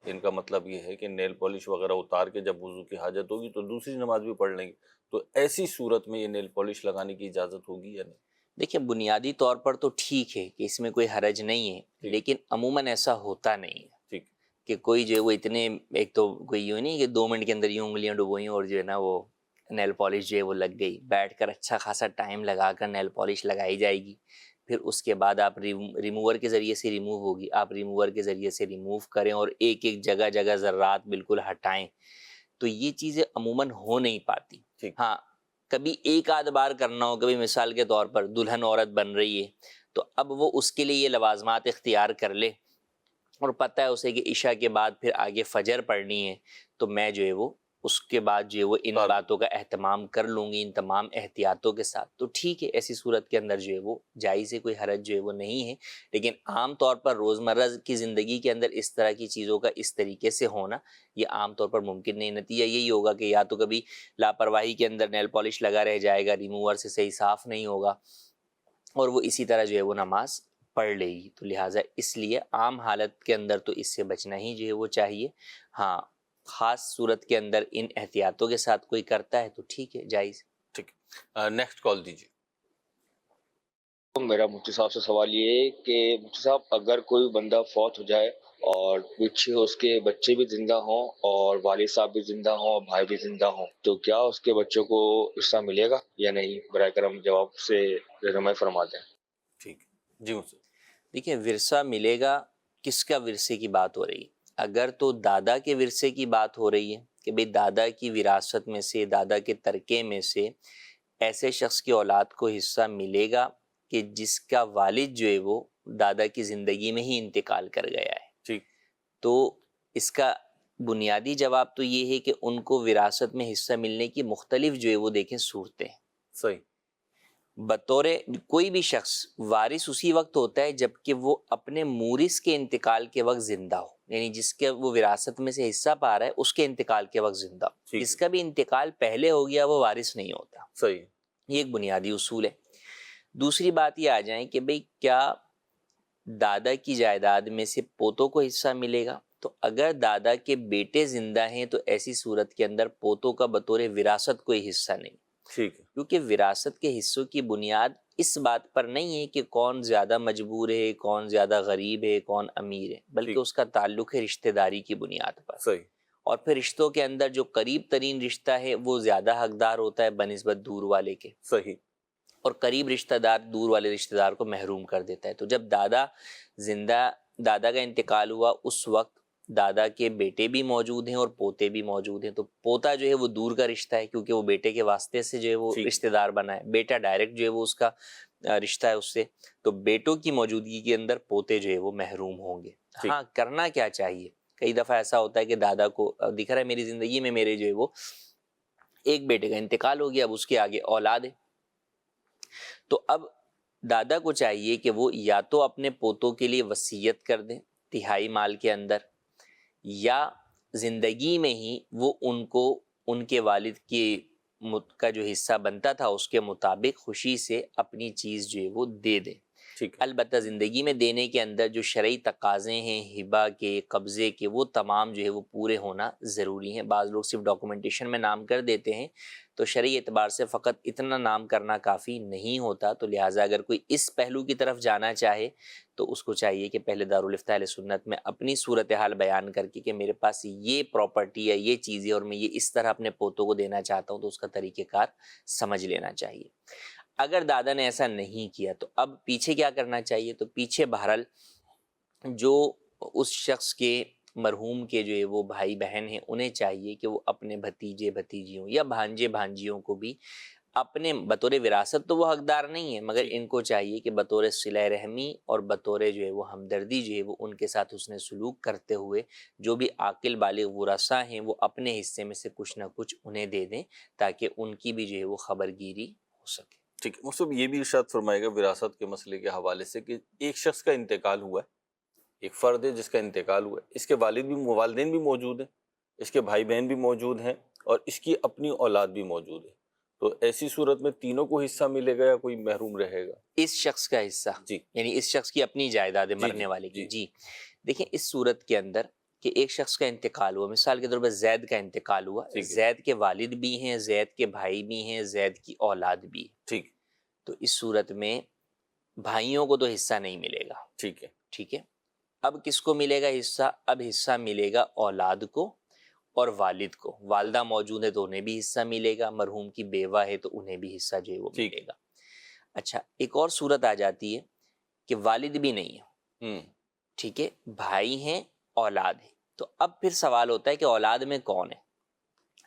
ان کا مطلب یہ ہے کہ نیل پالش وغیرہ اتار کے جب وضو کی حاجت ہوگی تو دوسری نماز بھی پڑھ لیں گے، تو ایسی صورت میں یہ نیل پالش لگانے کی اجازت ہوگی یا نہیں؟ دیکھیں، بنیادی طور پر تو ٹھیک ہے کہ اس میں کوئی حرج نہیں ہے، لیکن عموماً ایسا ہوتا نہیں ہے ٹھیک، کہ کوئی جو ہے وہ اتنے، ایک تو کوئی یوں نہیں کہ 2 منٹ کے اندر یوں انگلیاں ڈبوئیں اور جو ہے نا وہ نیل پالش جو ہے وہ لگ گئی، بیٹھ کر اچھا خاصا ٹائم لگا کر نیل پالش لگائی جائے گی، پھر اس کے بعد آپ ریموور کے ذریعے سے ریموو ہوگی، آپ ریموور کے ذریعے سے ریموو کریں اور ایک جگہ ذرات بالکل ہٹائیں، تو یہ چیزیں عموماً ہو نہیں پاتی۔ ہاں، کبھی ایک آدھ بار کرنا ہو، کبھی مثال کے طور پر دلہن عورت بن رہی ہے تو اب وہ اس کے لیے یہ لوازمات اختیار کر لے اور پتہ ہے اسے کہ عشاء کے بعد پھر آگے فجر پڑھنی ہے، تو میں جو ہے وہ اس کے بعد جو ہے وہ ان باتوں کا اہتمام کر لوں گی، ان تمام احتیاطوں کے ساتھ، تو ٹھیک ہے، ایسی صورت کے اندر جو ہے وہ جائز ہے، کوئی حرج جو ہے وہ نہیں ہے۔ لیکن عام طور پر روزمرہ کی زندگی کے اندر اس طرح کی چیزوں کا اس طریقے سے ہونا یہ عام طور پر ممکن نہیں۔ نتیجہ یہی ہوگا کہ یا تو کبھی لاپرواہی کے اندر نیل پالش لگا رہ جائے گا، ریموور سے صحیح صاف نہیں ہوگا اور وہ اسی طرح جو ہے وہ نماز پڑھ لے گی، تو لہٰذا اس لیے عام حالت کے اندر تو اس سے بچنا ہی جو ہے وہ چاہیے۔ ہاں، خاص صورت کے اندر ان احتیاطوں کے ساتھ کوئی کرتا ہے تو ٹھیک ہے، جائز۔ ٹھیک، نیکسٹ کال دیجیے۔ میرا مفتی صاحب سے سوال یہ ہے کہ مفتی صاحب، اگر کوئی بندہ فوت ہو جائے اور پیچھے اس کے بچے بھی زندہ ہوں اور والد صاحب بھی زندہ ہوں اور بھائی بھی زندہ ہوں، تو کیا اس کے بچوں کو حصہ ملے گا یا نہیں؟ برائے کرم جواب سے رہنمائی فرما دیں۔ ٹھیک، جی مجھ سے دیکھیں، ورثہ ملے گا، کس کا ورثے کی بات ہو رہی ہے؟ اگر تو دادا کے ورثے کی بات ہو رہی ہے کہ بھئی دادا کی وراثت میں سے، دادا کے ترکے میں سے ایسے شخص کی اولاد کو حصہ ملے گا کہ جس کا والد جو ہے وہ دادا کی زندگی میں ہی انتقال کر گیا ہے، ٹھیک، تو اس کا بنیادی جواب تو یہ ہے کہ ان کو وراثت میں حصہ ملنے کی مختلف جو ہے وہ دیکھیں صورتیں ہیں۔ صحیح، بطور کوئی بھی شخص وارث اسی وقت ہوتا ہے جب کہ وہ اپنے مورث کے انتقال کے وقت زندہ ہو، یعنی جس کے وہ وراثت میں سے حصہ پا رہا ہے اس کے انتقال کے وقت زندہ ہو۔ جس کا بھی انتقال پہلے ہو گیا وہ وارث نہیں ہوتا۔ صحیح، یہ ایک بنیادی اصول ہے۔ دوسری بات یہ آ جائیں کہ بھئی کیا دادا کی جائیداد میں سے پوتوں کو حصہ ملے گا؟ تو اگر دادا کے بیٹے زندہ ہیں تو ایسی صورت کے اندر پوتوں کا بطور وراثت کوئی حصہ نہیں، ٹھیک ہے، کیونکہ وراثت کے حصوں کی بنیاد اس بات پر نہیں ہے کہ کون زیادہ مجبور ہے، کون زیادہ غریب ہے، کون امیر ہے، بلکہ اس کا تعلق ہے رشتہ داری کی بنیاد پر۔ صحیح، اور پھر رشتوں کے اندر جو قریب ترین رشتہ ہے وہ زیادہ حقدار ہوتا ہے بنسبت دور والے کے، صحیح، اور قریب رشتہ دار دور والے رشتہ دار کو محروم کر دیتا ہے۔ تو جب دادا کا انتقال ہوا اس وقت دادا کے بیٹے بھی موجود ہیں اور پوتے بھی موجود ہیں، تو پوتا جو ہے وہ دور کا رشتہ ہے کیونکہ وہ بیٹے کے واسطے سے جو ہے وہ رشتہ دار بنا ہے، بیٹا ڈائریکٹ جو ہے وہ اس کا رشتہ ہے اس سے، تو بیٹوں کی موجودگی کے اندر پوتے جو ہے وہ محروم ہوں گے۔ ہاں، کرنا کیا چاہیے؟ کئی دفعہ ایسا ہوتا ہے کہ دادا کو دکھ رہا ہے میری زندگی میں میرے جو ہے وہ ایک بیٹے کا انتقال ہو گیا، اب اس کے آگے اولاد ہے، تو اب دادا کو چاہیے کہ وہ یا تو اپنے پوتوں کے لیے وصیت کر دیں تہائی مال کے اندر، یا زندگی میں ہی وہ ان کو ان کے والد کا جو حصہ بنتا تھا اس کے مطابق خوشی سے اپنی چیز جو ہے وہ دے دیں۔ البتہ زندگی میں دینے کے اندر جو شرعی تقاضے ہیں ہبہ کے، قبضے کے، وہ تمام جو ہے وہ پورے ہونا ضروری ہیں۔ بعض لوگ صرف ڈاکومنٹیشن میں نام کر دیتے ہیں، تو شرعی اعتبار سے فقط اتنا نام کرنا کافی نہیں ہوتا، تو لہٰذا اگر کوئی اس پہلو کی طرف جانا چاہے تو اس کو چاہیے کہ پہلے دارالفتہ اہل سنت میں اپنی صورتحال بیان کر کے کہ میرے پاس یہ پراپرٹی ہے، یہ چیز ہے، اور میں یہ اس طرح اپنے پوتوں کو دینا چاہتا ہوں، تو اس کا طریقہ کار سمجھ لینا چاہیے۔ اگر دادا نے ایسا نہیں کیا تو اب پیچھے کیا کرنا چاہیے؟ تو پیچھے بہرحال جو اس شخص کے مرحوم کے جو ہے وہ بھائی بہن ہیں انہیں چاہیے کہ وہ اپنے بھتیجے بھتیجیوں یا بھانجے بھانجیوں کو بھی اپنے بطور وراثت تو وہ حقدار نہیں ہے، مگر ان کو چاہیے کہ بطور صلہ رحمی اور بطور جو ہے وہ ہمدردی جو ہے وہ ان کے ساتھ حسن سلوک کرتے ہوئے جو بھی عاقل بالغ ورثاء ہیں وہ اپنے حصے میں سے کچھ نہ کچھ انہیں دے دیں تاکہ ان کی بھی جو ہے وہ خبر گیری ہو سکے۔ ٹھیک ہے، مصطفی یہ بھی ارشاد فرمائے گا وراثت کے مسئلے کے حوالے سے کہ ایک شخص کا انتقال ہوا ہے، ایک فرد ہے جس کا انتقال ہوا ہے، اس کے والدین بھی موجود ہیں، اس کے بھائی بہن بھی موجود ہیں، اور اس کی اپنی اولاد بھی موجود ہے، تو ایسی صورت میں تینوں کو حصہ ملے گا یا کوئی محروم رہے گا؟ اس شخص کا حصہ، یعنی اس شخص کی اپنی جائیداد مرنے والے کی۔ جی دیکھیں، اس صورت کے اندر کہ ایک شخص کا انتقال ہوا، مثال کے طور پر زید کا انتقال ہوا، زید کے والد بھی ہیں، زید کے بھائی بھی ہیں، زید کی اولاد بھی ہے، ٹھیک، تو اس صورت میں بھائیوں کو تو حصہ نہیں ملے گا، ٹھیک ہے۔ اب کس کو ملے گا حصہ؟ اب حصہ ملے گا اولاد کو اور والد کو، والدہ موجود ہے تو انہیں بھی حصہ ملے گا، مرحوم کی بیوہ ہے تو انہیں بھی حصہ جو ہے وہ ملے گا۔ اچھا، ایک اور صورت آ جاتی ہے کہ والد بھی نہیں ہے، ٹھیک ہے، بھائی ہیں، اولاد ہے، تو اب پھر سوال ہوتا ہے کہ اولاد میں کون ہے؟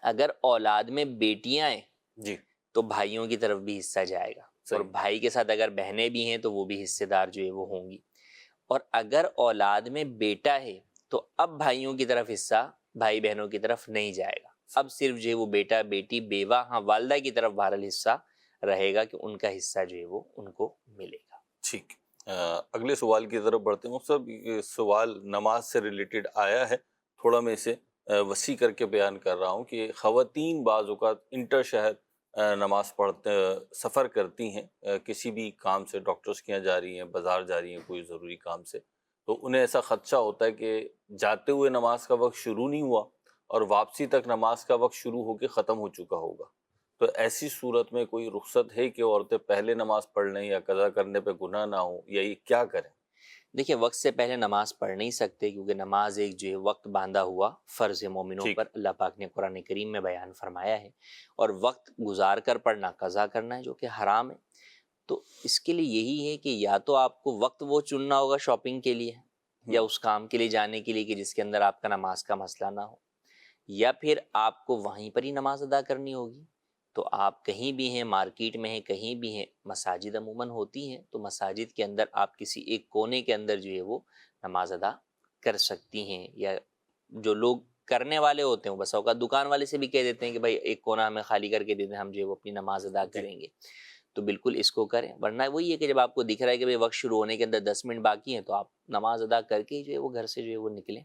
اگر اولاد میں بیٹیاں ہیں تو بھائیوں کی طرف بھی حصہ جائے گا، اور بھائی کے ساتھ اگر بہنیں بھی ہیں تو وہ بھی حصے دار جو ہے وہ ہوں گی، اور اگر اولاد میں بیٹا ہے تو اب بھائیوں کی طرف حصہ بھائی بہنوں کی طرف نہیں جائے گا، اب صرف جو ہے وہ بیٹا بیٹی بیوہ، ہاں والدہ کی طرف بہرحال حصہ رہے گا کہ ان کا حصہ جو ہے وہ ان کو ملے گا۔ ٹھیک، اگلے سوال کی طرف بڑھتے ہیں۔ صاحب یہ سوال نماز سے ریلیٹڈ آیا ہے، تھوڑا میں اسے وسیع کر کے بیان کر رہا ہوں کہ خواتین بعض اوقات انٹر شہر نماز پڑھتے سفر کرتی ہیں، کسی بھی کام سے، ڈاکٹرز کے یہاں جا رہی ہیں، بازار جا رہی ہیں کوئی ضروری کام سے، تو انہیں ایسا خدشہ ہوتا ہے کہ جاتے ہوئے نماز کا وقت شروع نہیں ہوا اور واپسی تک نماز کا وقت شروع ہو کے ختم ہو چکا ہوگا، تو ایسی صورت میں کوئی رخصت ہے کہ عورتیں پہلے نماز پڑھ لیں یا قضا کرنے پہ گناہ نہ ہو، یا یہ کیا کریں؟ دیکھیں، وقت سے پہلے نماز پڑھ نہیں سکتے کیونکہ نماز ایک جو ہے وقت باندھا ہوا فرض ہے مومنوں پر، اللہ پاک نے قرآن کریم میں بیان فرمایا ہے، اور وقت گزار کر پڑھنا قضا کرنا ہے جو کہ حرام ہے۔ تو اس کے لیے یہی ہے کہ یا تو آپ کو وقت وہ چننا ہوگا شاپنگ کے لیے یا اس کام کے لیے جانے کے لیے کہ جس کے اندر آپ کا نماز کا مسئلہ نہ ہو، یا پھر آپ کو وہیں پر ہی نماز ادا کرنی ہوگی۔ تو آپ کہیں بھی ہیں، مارکیٹ میں ہیں، کہیں بھی ہیں، مساجد عموماً ہوتی ہیں، تو مساجد کے اندر آپ کسی ایک کونے کے اندر جو ہے وہ نماز ادا کر سکتی ہیں، یا جو لوگ کرنے والے ہوتے ہیں بس اوقات دکان والے سے بھی کہہ دیتے ہیں کہ بھائی ایک کونا ہمیں خالی کر کے دے دیں، ہم جو ہے وہ اپنی نماز ادا کریں گے۔ تو بالکل اس کو کریں. ورنہ وہی ہے کہ جب آپ کو دکھ رہا ہے کہ بھئی وقت شروع ہونے کے اندر 10 منٹ باقی ہیں تو آپ نماز ادا کر کے جو ہے وہ گھر سے جو ہے وہ نکلیں.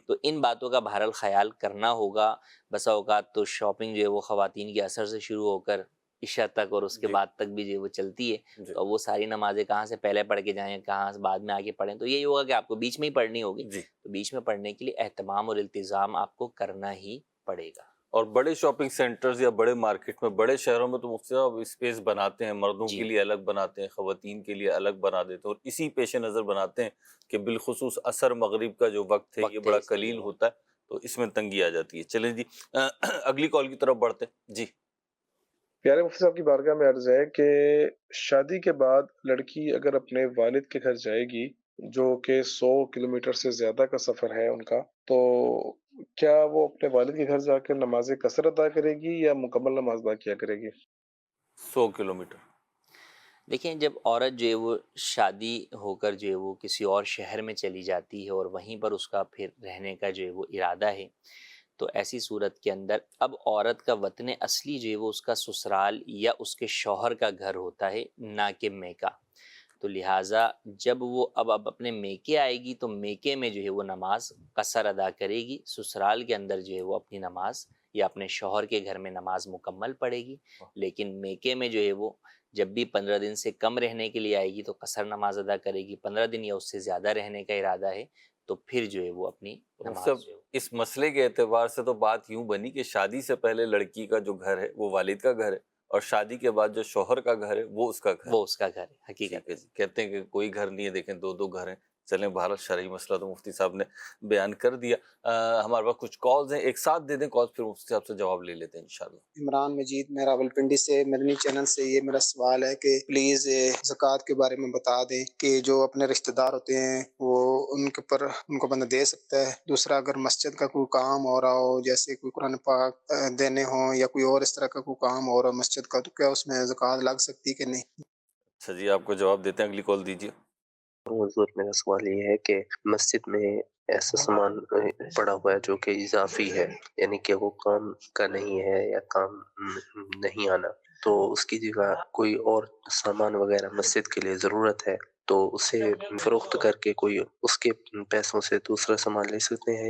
تو ان باتوں کا بہرحال خیال کرنا ہوگا. بسا اوقات تو شاپنگ جو ہے وہ خواتین کے اثر سے شروع ہو کر عشاء تک اور اس کے بعد تک بھی جو ہے وہ چلتی ہے. تو وہ ساری نمازیں کہاں سے پہلے پڑھ کے جائیں, کہاں سے بعد میں آگے پڑھیں, تو یہی ہوگا کہ آپ کو بیچ میں ہی پڑھنی ہوگی. تو بیچ میں پڑھنے کے لیے اہتمام اور التزام آپ کو کرنا ہی پڑے گا. اور بڑے شاپنگ سینٹرز یا بڑے مارکیٹ میں, بڑے شہروں میں تو مفتی صاحب اسپیس بناتے ہیں, مردوں کے لیے الگ بناتے ہیں, خواتین کے لیے الگ بنا دیتے ہیں, اور اسی پیش نظر بناتے ہیں کہ بالخصوص عصر مغرب کا جو وقت ہے یہ بڑا قلیل ہوتا ہے, تو اس میں تنگی آ جاتی ہے. چلیں جی اگلی کال کی طرف بڑھتے ہیں. جی پیارے مفتی صاحب کی بارگاہ میں عرض ہے کہ شادی کے بعد لڑکی اگر اپنے والد کے گھر جائے گی, جو کہ 100 کلومیٹر سے زیادہ کا سفر ہے ان کا, تو کیا وہ اپنے والد کے گھر جا کر نماز قصر ادا کرے گی یا مکمل نماز ادا کیا کرے گی؟ 100 کلومیٹر. دیکھیں, جب عورت جو ہے وہ شادی ہو کر جو ہے وہ کسی اور شہر میں چلی جاتی ہے اور وہیں پر اس کا پھر رہنے کا جو ہے وہ ارادہ ہے, تو ایسی صورت کے اندر اب عورت کا وطن اصلی جو ہے وہ اس کا سسرال یا اس کے شوہر کا گھر ہوتا ہے, نہ کہ میکہ. تو لہٰذا جب وہ اب اپنے میکے آئے گی تو میکے میں جو ہے وہ نماز قصر ادا کرے گی. سسرال کے اندر جو ہے وہ اپنی نماز یا اپنے شوہر کے گھر میں نماز مکمل پڑھے گی. لیکن میکے میں جو ہے وہ جب بھی 15 دن سے کم رہنے کے لیے آئے گی تو قصر نماز ادا کرے گی. 15 دن یا اس سے زیادہ رہنے کا ارادہ ہے تو پھر جو ہے وہ اپنی نماز. اس مسئلے کے اعتبار سے تو بات یوں بنی کہ شادی سے پہلے لڑکی کا جو گھر ہے وہ والد کا گھر ہے, اور شادی کے بعد جو شوہر کا گھر ہے وہ اس کا گھر, وہ اس کا گھر ہے. حقیقت کہتے ہیں کہ کوئی گھر نہیں ہے, دیکھیں 2 گھر ہیں. چلیں بہرحال شرعی مسئلہ تو مفتی صاحب نے بیان کر دیا. ہمارے پاس کچھ کالز ہیں, ایک ساتھ دے دیں کالز, پھر مفتی صاحب سے جواب لے لیتے ہیں انشاءاللہ. عمران مجید, میں راولپنڈی سے مدنی چینل سے, یہ میرا سوال ہے کہ پلیز زکوٰۃ کے بارے میں بتا دیں کہ جو اپنے رشتہ دار ہوتے ہیں وہ ان کے پر ان کو بندہ دے سکتا ہے. دوسرا, اگر مسجد کا کوئی کام ہو رہا ہو, جیسے کوئی قرآن پاک دینے ہوں یا کوئی اور اس طرح کا کوئی کام ہو رہا ہو مسجد کا, تو کیا اس میں زکوٰۃ لگ سکتی کہ نہیں؟ اچھا جی, آپ کو جواب دیتے ہیں, اگلی کال دیجیے. حضور, میرا سوال یہ ہے کہ مسجد میں ایسا سامان پڑا ہوا ہے جو کہ اضافی ہے, یعنی کہ وہ کام کا نہیں ہے یا کام نہیں آنا, تو اس کی جگہ کوئی اور سامان وغیرہ مسجد کے لیے ضرورت ہے, تو اسے فروخت کر کے کوئی اس کے پیسوں سے دوسرا سامان لے سکتے ہیں.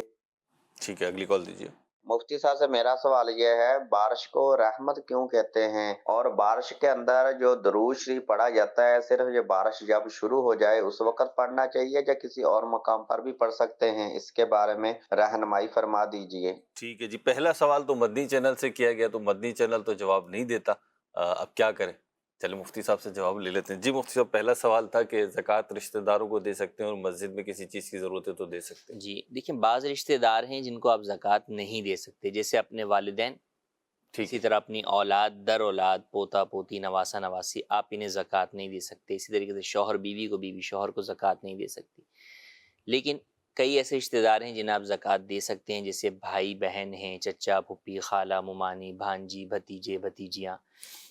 ٹھیک ہے, اگلی کال دیجیے. مفتی صاحب سے میرا سوال یہ ہے, بارش کو رحمت کیوں کہتے ہیں, اور بارش کے اندر جو درود شریف پڑھا جاتا ہے صرف یہ بارش جب شروع ہو جائے اس وقت پڑھنا چاہیے یا کسی اور مقام پر بھی پڑھ سکتے ہیں؟ اس کے بارے میں رہنمائی فرما دیجئے. ٹھیک ہے جی, پہلا سوال تو مدنی چینل سے کیا گیا, تو مدنی چینل تو جواب نہیں دیتا, اب کیا کریں؟ چلیں مفتی صاحب سے جواب لے لیتے ہیں. جی مفتی صاحب, پہلا سوال تھا کہ زکوٰۃ رشتہ داروں کو دے سکتے ہیں اور مسجد میں کسی چیز کی ضرورت ہے تو دے سکتے ہیں. جی دیکھیں, بعض رشتہ دار ہیں جن کو آپ زکوٰۃ نہیں دے سکتے, جیسے اپنے والدین, اسی طرح اپنی اولاد در اولاد, پوتا پوتی, نواسا نواسی, آپ انہیں زکوٰۃ نہیں دے سکتے. اسی طریقے سے شوہر بیوی کو, بیوی شوہر کو زکوٰۃ نہیں دے سکتی. لیکن کئی ایسے رشتہ دار ہیں جنہیں آپ زکوٰۃ دے سکتے ہیں, جیسے بھائی بہن ہیں, چچا پھوپھی, خالہ ممانی, بھانجی بھتیجے بھتیجیاں,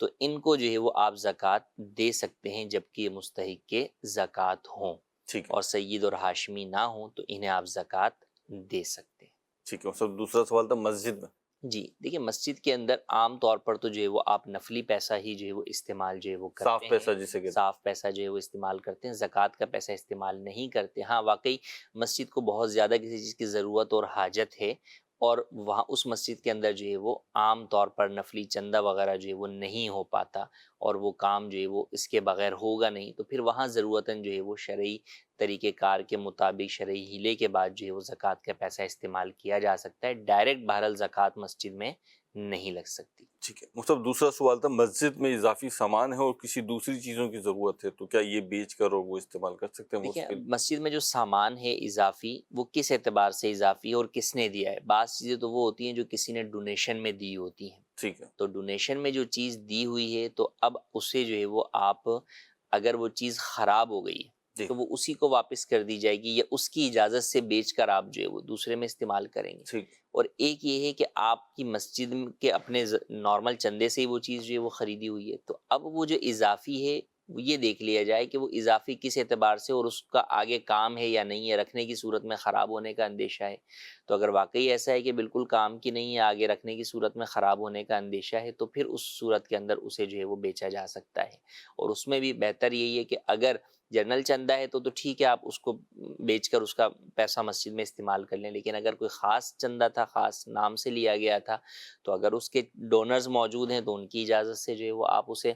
تو ان کو جو ہے وہ آپ زکوٰۃ دے سکتے ہیں جبکہ یہ مستحق کے زکوٰۃ ہوں, اور سید اور ہاشمی نہ ہوں تو انہیں آپ زکوٰۃ دے سکتے ہیں. ٹھیک ہے. سب دوسرا سوال تھا مسجد میں. جی دیکھیں, مسجد کے اندر عام طور پر تو جو ہے وہ آپ نفلی پیسہ ہی جو ہے وہ استعمال جو ہے وہ کرتے ہیں, صاف پیسہ جسے کہتے ہیں, صاف پیسہ جو ہے وہ استعمال کرتے ہیں, زکوٰۃ کا پیسہ استعمال نہیں کرتے. ہاں واقعی مسجد کو بہت زیادہ کسی چیز کی ضرورت اور حاجت ہے, اور وہاں اس مسجد کے اندر جو ہے وہ عام طور پر نفلی چندہ وغیرہ جو ہے وہ نہیں ہو پاتا, اور وہ کام جو ہے وہ اس کے بغیر ہوگا نہیں, تو پھر وہاں ضرورتاً جو ہے وہ شرعی طریقہ کار کے مطابق شرعی ہیلے کے بعد جو ہے وہ زکوٰۃ کا پیسہ استعمال کیا جا سکتا ہے. ڈائریکٹ بہرحال زکوٰۃ مسجد میں نہیں لگ سکتی. ٹھیک ہے. مطلب دوسرا سوال تھا, مسجد میں اضافی سامان ہے اور کسی دوسری چیزوں کی ضرورت ہے, تو کیا یہ بیچ کر اور وہ استعمال کر سکتے ہیں؟ دیکھیں, مسجد میں جو سامان ہے اضافی, وہ کس اعتبار سے اضافی ہے اور کس نے دیا ہے. بعض چیزیں تو وہ ہوتی ہیں جو کسی نے ڈونیشن میں دی ہوتی ہیں. ٹھیک ہے. تو ڈونیشن میں جو چیز دی ہوئی ہے, تو اب اسے جو ہے وہ آپ, اگر وہ چیز خراب ہو گئی ہے تو وہ اسی کو واپس کر دی جائے گی, یا اس کی اجازت سے بیچ کر آپ جو ہے وہ دوسرے میں استعمال کریں گے. اور ایک یہ ہے کہ آپ کی مسجد کے اپنے نارمل چندے سے ہی وہ چیز جو ہے وہ خریدی ہوئی ہے, تو اب وہ جو اضافی ہے یہ دیکھ لیا جائے کہ وہ اضافی کس اعتبار سے اور اس کا آگے کام ہے یا نہیں ہے، رکھنے کی صورت میں خراب ہونے کا اندیشہ ہے۔ تو اگر واقعی ایسا ہے کہ بالکل کام کی نہیں ہے، آگے رکھنے کی صورت میں خراب ہونے کا اندیشہ ہے، تو پھر اس صورت کے اندر اسے جو ہے وہ بیچا جا سکتا ہے۔ اور اس میں بھی بہتر یہی ہے کہ اگر جنرل چندہ ہے تو ٹھیک ہے، آپ اس کو بیچ کر اس کا پیسہ مسجد میں استعمال کر لیں، لیکن اگر کوئی خاص چندہ تھا، خاص نام سے لیا گیا تھا، تو اگر اس کے ڈونرز موجود ہیں تو ان کی اجازت سے جو ہے وہ آپ اسے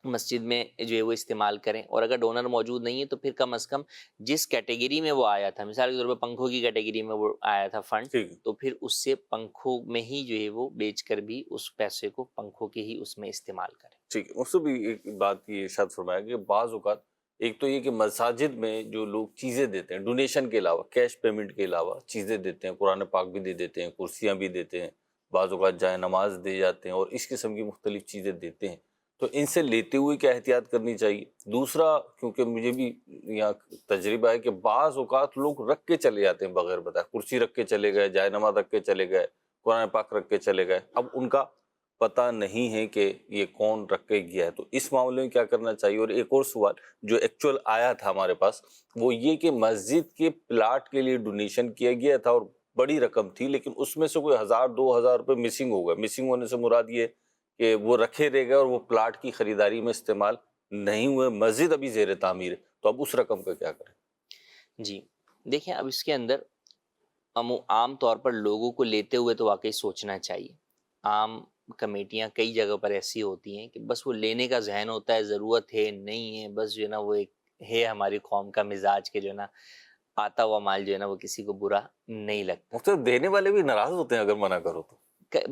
مسجد میں جو ہے وہ استعمال کریں۔ اور اگر ڈونر موجود نہیں ہے تو پھر کم از کم جس کیٹیگری میں وہ آیا تھا، مثال کے طور پہ پنکھوں کی کیٹیگری میں وہ آیا تھا فنڈ، تو پھر اس سے پنکھوں میں ہی جو ہے وہ بیچ کر بھی اس پیسے کو پنکھوں کے ہی اس میں استعمال کریں۔ ٹھیک ہے، اس سے بھی ایک بات یہ ارشاد فرمایا کہ بعض اوقات ایک تو یہ کہ مساجد میں جو لوگ چیزیں دیتے ہیں ڈونیشن کے علاوہ، کیش پیمنٹ کے علاوہ چیزیں دیتے ہیں، قرآن پاک بھی دے دیتے ہیں، کرسیاں بھی دیتے ہیں، بعض اوقات جائے نماز دے جاتے ہیں اور اس قسم کی مختلف چیزیں دیتے ہیں، تو ان سے لیتے ہوئے کیا احتیاط کرنی چاہیے؟ دوسرا، کیونکہ مجھے بھی یہاں تجربہ ہے کہ بعض اوقات لوگ رکھ کے چلے جاتے ہیں بغیر بتائے، کرسی رکھ کے چلے گئے، جائے نماز رکھ کے چلے گئے، قرآن پاک رکھ کے چلے گئے، اب ان کا پتہ نہیں ہے کہ یہ کون رکھ کے گیا ہے، تو اس معاملے میں کیا کرنا چاہیے؟ اور ایک اور سوال جو ایکچوئل آیا تھا ہمارے پاس، وہ یہ کہ مسجد کے پلاٹ کے لیے ڈونیشن کیا گیا تھا اور بڑی رقم تھی، لیکن اس میں سے کوئی 1000-2000 روپے مسنگ ہو گئے۔ مسنگ ہونے سے مراد یہ کہ وہ رکھے رہ گئے اور وہ پلاٹ کی خریداری میں استعمال نہیں ہوئے، مسجد ابھی زیر تعمیر ہے، تو اب اس رقم کا کیا کریں؟ جی دیکھیں، اب اس کے اندر عام طور پر لوگوں کو لیتے ہوئے تو واقعی سوچنا چاہیے۔ عام کمیٹیاں کئی جگہ پر ایسی ہوتی ہیں کہ بس وہ لینے کا ذہن ہوتا ہے، ضرورت ہے نہیں ہے، بس جو ہے نا وہ ایک ہے ہماری قوم کا مزاج کہ جو ہے نا آتا ہوا مال جو ہے نا وہ کسی کو برا نہیں لگتا۔ مختلف دینے والے بھی ناراض ہوتے ہیں اگر منع کرو تو۔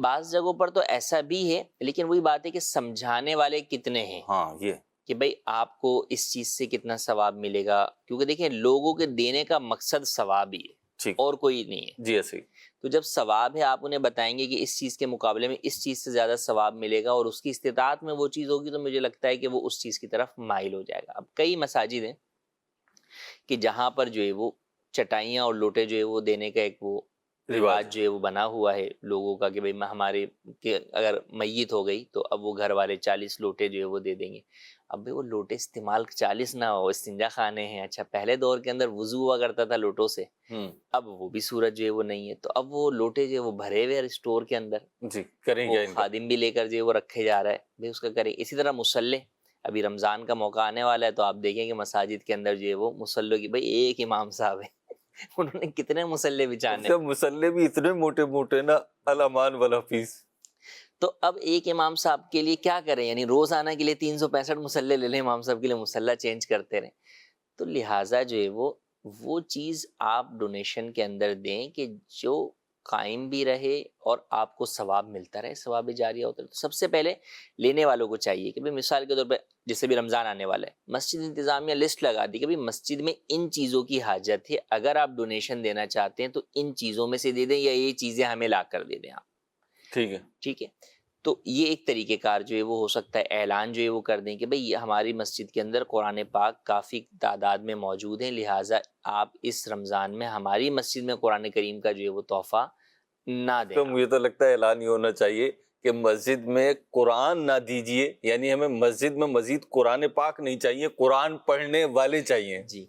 بعض جگہوں پر تو ایسا بھی ہے، لیکن وہی بات ہے کہ سمجھانے والے کتنے ہیں، ہاں یہ کہ بھئی آپ کو اس چیز سے کتنا ثواب ملے گا، کیونکہ دیکھیں لوگوں کے دینے کا مقصد ثواب ہی ہے، اور کوئی نہیں ہے۔ جی ایسے ہی تو جب ثواب ہے، آپ انہیں بتائیں گے کہ اس چیز کے مقابلے میں اس چیز سے زیادہ ثواب ملے گا اور اس کی استطاعت میں وہ چیز ہوگی، تو مجھے لگتا ہے کہ وہ اس چیز کی طرف مائل ہو جائے گا۔ اب کئی مساجد ہیں کہ جہاں پر جو ہے وہ چٹائیاں اور لوٹے جو ہے وہ دینے کا ایک وہ رواج جو ہے وہ بنا ہوا ہے لوگوں کا، کہ بھئی ہمارے کہ اگر میت ہو گئی تو اب وہ گھر والے 40 لوٹے جو ہے وہ دے دیں گے۔ اب وہ لوٹے استعمال 40 نہ ہو، استنجا خانے ہیں۔ اچھا، پہلے دور کے اندر وضو ہوا کرتا تھا لوٹوں سے، اب وہ بھی صورت جو ہے وہ نہیں ہے، تو اب وہ لوٹے جو ہے وہ بھرے ہوئے اسٹور کے اندر، جی کریں گے، خادم بھی لے کر جو ہے وہ رکھے جا رہا ہے، بھئی اس کا کریں۔ اسی طرح مسلح، ابھی رمضان کا موقع آنے والا ہے تو آپ دیکھیں کہ مساجد کے اندر جو ہے وہ مسلح کی، بھئی ایک امام صاحب ہے، انہوں نے کتنے مسلح بچانے، مسلح بھی اتنے موٹے موٹے نا، الامان والحفیظ۔ تو اب ایک امام صاحب کے لیے کیا کریں؟ یعنی روزانہ کے لیے 365 مسلح لے لیں، امام صاحب کے لیے مسلح چینج کرتے رہیں۔ تو لہٰذا جو ہے وہ چیز آپ ڈونیشن کے اندر دیں کہ جو قائم بھی رہے اور آپ کو ثواب ملتا رہے، ثواب جاریہ ہوتا رہے۔ تو سب سے پہلے لینے والوں کو چاہیے کہ بھئی مثال کے طور پہ جیسے بھی رمضان آنے والا ہے، مسجد انتظامیہ لسٹ لگا دی کہ بھئی مسجد میں ان چیزوں کی حاجت ہے، اگر آپ ڈونیشن دینا چاہتے ہیں تو ان چیزوں میں سے دے دیں یا یہ چیزیں ہمیں لا کر دے دیں آپ۔ ٹھیک ہے، تو یہ ایک طریقہ کار جو ہے وہ ہو سکتا ہے۔ اعلان جو ہے وہ کر دیں کہ بھئی ہماری مسجد کے اندر قرآن پاک کافی تعداد میں موجود ہیں، لہٰذا آپ اس رمضان میں ہماری مسجد میں قرآن کریم کا جو ہے وہ تحفہ نہ دیں۔ تو مجھے تو لگتا ہے اعلان یہ ہونا چاہیے کہ مسجد میں قرآن نہ دیجیے، یعنی ہمیں مسجد میں مزید قرآن پاک نہیں چاہیے، قرآن پڑھنے والے چاہیے۔ جی،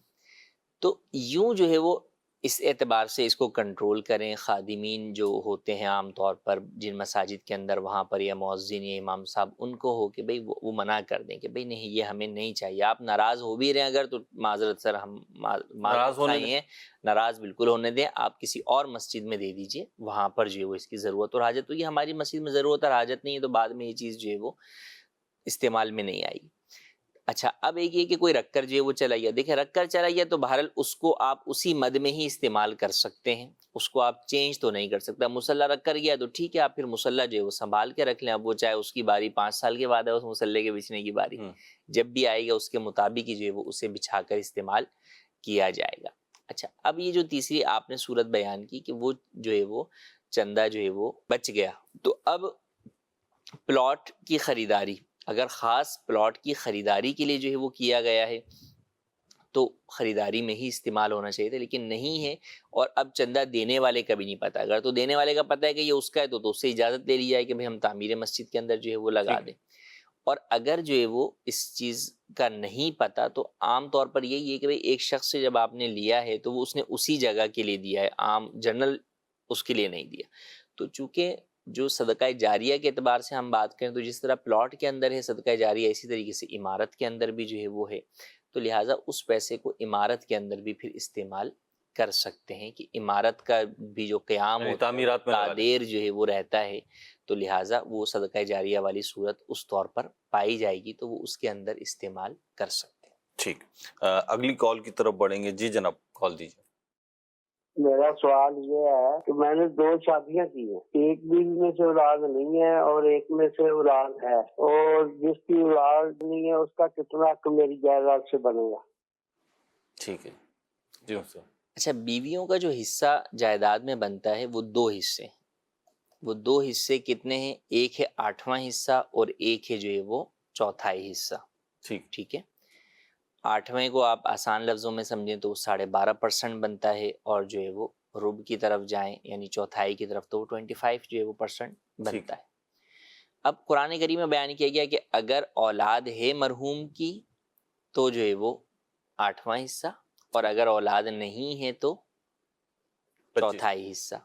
تو یوں جو ہے وہ اس اعتبار سے اس کو کنٹرول کریں۔ خادمین جو ہوتے ہیں عام طور پر جن مساجد کے اندر، وہاں پر یا مؤذن یا امام صاحب، ان کو ہو کہ بھئی وہ منع کر دیں کہ بھئی نہیں یہ ہمیں نہیں چاہیے۔ آپ ناراض ہو بھی رہے ہیں اگر تو معذرت سر، ہم معذرت ہیں، ناراض بالکل ہونے دیں، آپ کسی اور مسجد میں دے دیجئے، وہاں پر جو ہے وہ اس کی ضرورت اور حاجت ہوگی۔ ہماری مسجد میں ضرورت اور حاجت نہیں ہے تو بعد میں یہ چیز جو ہے وہ استعمال میں نہیں آئی۔ اچھا، اب ایک یہ کہ کوئی رکھ کر جو ہے وہ چلا گیا، دیکھیں رکھ کر چلا گیا تو بہرحال اس کو آپ اسی مد میں ہی استعمال کر سکتے ہیں، اس کو آپ چینج تو نہیں کر سکتا۔ مسلح رکھ کر گیا تو ٹھیک ہے، آپ پھر مسلح جو ہے وہ سنبھال کے رکھ لیں، اب وہ چاہے اس کی باری 5 سال کے بعد ہے اس مسلح کے بچھنے کی باری، جب بھی آئے گا اس کے مطابق ہی جو ہے وہ اسے بچھا کر استعمال کیا جائے گا۔ اچھا، اب یہ جو تیسری آپ نے صورت بیان کی کہ وہ جو ہے وہ چندہ جو ہے وہ بچ گیا، تو اب پلاٹ کی خریداری، اگر خاص پلاٹ کی خریداری کے لیے جو ہے وہ کیا گیا ہے تو خریداری میں ہی استعمال ہونا چاہیے تھا، لیکن نہیں ہے اور اب چندہ دینے والے کا بھی نہیں پتا۔ اگر تو دینے والے کا پتہ ہے کہ یہ اس کا ہے تو اس سے اجازت لے لی جائے کہ بھئی ہم تعمیر مسجد کے اندر جو ہے وہ لگا دیں، اور اگر جو ہے وہ اس چیز کا نہیں پتا تو عام طور پر یہی ہے کہ بھئی ایک شخص سے جب آپ نے لیا ہے تو وہ اس نے اسی جگہ کے لیے دیا ہے، عام جنرل اس کے لیے نہیں دیا. تو چونکہ جو صدقہ جاریہ کے اعتبار سے ہم بات کریں تو جس طرح پلاٹ کے اندر ہے صدقہ جاریہ، اسی طریقے سے عمارت کے اندر بھی جو ہے وہ ہے. تو لہٰذا اس پیسے کو عمارت کے اندر بھی پھر استعمال کر سکتے ہیں کہ عمارت کا بھی جو قیام ہوتا ہے، تعدیر جو ہے وہ رہتا ہے، تو لہٰذا وہ صدقہ جاریہ والی صورت اس طور پر پائی جائے گی تو وہ اس کے اندر استعمال کر سکتے ہیں. ٹھیک، اگلی کال کی طرف بڑھیں گے. جی جناب، کال دیجیے. میرا سوال یہ ہے کہ میں نے 2 شادیاں کی ہیں، ایک بیوی میں سے اولاد نہیں ہے اور ایک میں سے اولاد ہے، اور جس کی اولاد نہیں ہے اس کا کتنا حق میری جائیداد سے بنے گا؟ ٹھیک ہے جی سر. اچھا، بیویوں کا جو حصہ جائیداد میں بنتا ہے وہ 2 حصے، وہ 2 حصے کتنے ہیں؟ ایک ہے 8واں حصہ اور ایک ہے جو ہے وہ 4تھائی حصہ. ٹھیک ہے، 8ویں کو آپ آسان لفظوں میں سمجھیں تو وہ 12.5% بنتا ہے، اور جو ہے وہ ربع کی طرف جائیں یعنی 4تھائی کی طرف تو وہ 25 جو ہے وہ % بنتا ہے. اب قرآن کریم میں بیان کیا گیا کہ اگر اولاد ہے مرحوم کی تو جو ہے وہ 8واں حصہ، اور اگر اولاد نہیں ہے تو 4تھائی حصہ.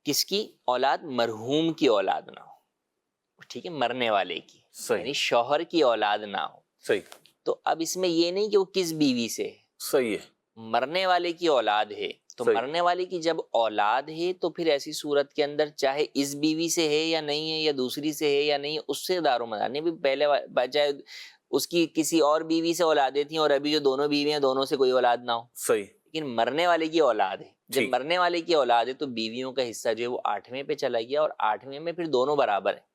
کس کی اولاد؟ مرحوم کی اولاد نہ ہو، ٹھیک ہے، مرنے والے کی، یعنی شوہر کی اولاد نہ ہو. صحیح. تو اب اس میں یہ نہیں کہ وہ کس بیوی سے ہے، صحیح ہے، مرنے والے کی اولاد ہے. تو مرنے والے کی جب اولاد ہے تو پھر ایسی صورت کے اندر چاہے اس بیوی سے ہے یا نہیں ہے، یا دوسری سے ہے یا نہیں ہے، اس سے دار و مدار نہیں. پہلے چاہے اس کی کسی اور بیوی سے اولادیں تھیں اور ابھی جو دونوں بیوی ہیں دونوں سے کوئی اولاد نہ ہو. صحیح. لیکن مرنے والے کی اولاد ہے، جب مرنے والے کی اولاد ہے تو بیویوں کا حصہ جو ہے وہ 8ویں پہ چلا گیا، اور 8ویں میں پھر دونوں برابر ہیں،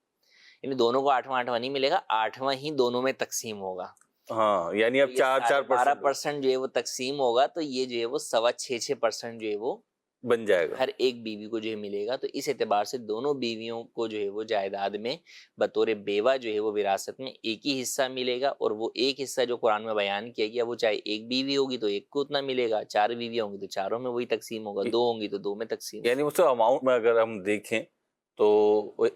یعنی دونوں کو 8واں نہیں ملے گا، 8واں ہی دونوں میں تقسیم ہوگا. ہاں، یعنی اب 12% جو ہے وہ تقسیم ہوگا، تو یہ جو ہے وہ 6.25% جو ہے وہ بن جائے گا، ہر ایک بیوی کو جو ہے ملے گا. تو اس اعتبار سے دونوں بیویوں کو جو ہے وہ جائیداد میں بطور بیوہ جو ہے وہ وراثت میں ایک ہی حصہ ملے گا، اور وہ ایک حصہ جو قرآن میں بیان کیا گیا وہ چاہے ایک بیوی ہوگی تو ایک کو اتنا ملے گا، 4 بیویاں ہوں گی تو 4 میں وہی تقسیم ہوگا، 2 ہوں گی تو 2 میں تقسیم. یعنی اس اماؤنٹ میں اگر ہم دیکھیں تو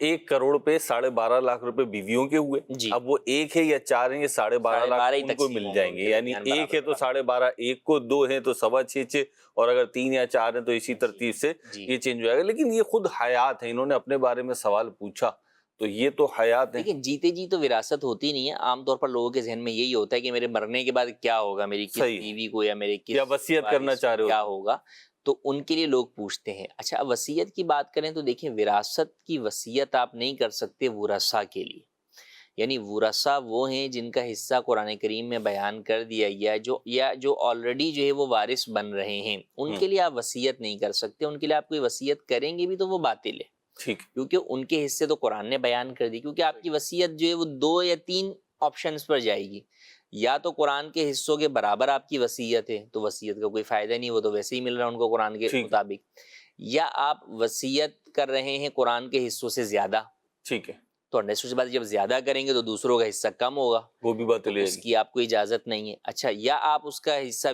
1 کروڑ پہ 12.5 لاکھ روپے بیویوں کے ہوئے. اب وہ 1 ہے یا 4 ہیں، یہ 12.5 لاکھ ان کو مل جائیں گے. یعنی 1 ہے تو 12.5، 1 کو 2 ہیں تو 6.25، اور اگر 3 یا 4 ہیں تو اسی ترتیب سے یہ چینج ہو جائے گا. لیکن یہ خود حیات ہے، انہوں نے اپنے بارے میں سوال پوچھا تو یہ تو حیات ہے. لیکن جیتے جی تو وراثت ہوتی نہیں ہے. عام طور پر لوگوں کے ذہن میں یہی ہوتا ہے کہ میرے مرنے کے بعد کیا ہوگا، میری کس بیوی کو یا میرے کس وصیت کرنا چاہ رہے ہو کیا ہوگا، تو ان کے لیے لوگ پوچھتے ہیں. اچھا، وصیت کی بات کریں تو دیکھیں، وراثت کی وصیت آپ نہیں کر سکتے ورثاء کے لیے. یعنی ورثاء وہ ہیں جن کا حصہ قرآن کریم میں بیان کر دیا گیا جو آلریڈی جو ہے وہ وارث بن رہے ہیں، ان کے لیے آپ وصیت نہیں کر سکتے. ان کے لیے آپ کوئی وصیت کریں گے بھی تو وہ باطل ہے، کیونکہ ان کے حصے تو قرآن نے بیان کر دی. کیونکہ آپ کی وصیت جو ہے وہ 2 یا 3 آپشنز پر جائے گی. یا تو قرآن کے حصوں کے برابر آپ کی وصیت ہے تو وصیت کا کوئی فائدہ نہیں، وہ تو ویسے ہی مل رہا ہے ان کو قرآن کے مطابق. یا آپ وصیت کر رہے ہیں قرآن کے حصوں سے زیادہ، ٹھیک ہے، تو انڈرسٹوڈ بات، جب زیادہ کریں گے تو دوسروں کا حصہ کم ہوگا، وہ بھی بات ہے، اس کی آپ کو اجازت نہیں ہے. اچھا، یا آپ اس کا حصہ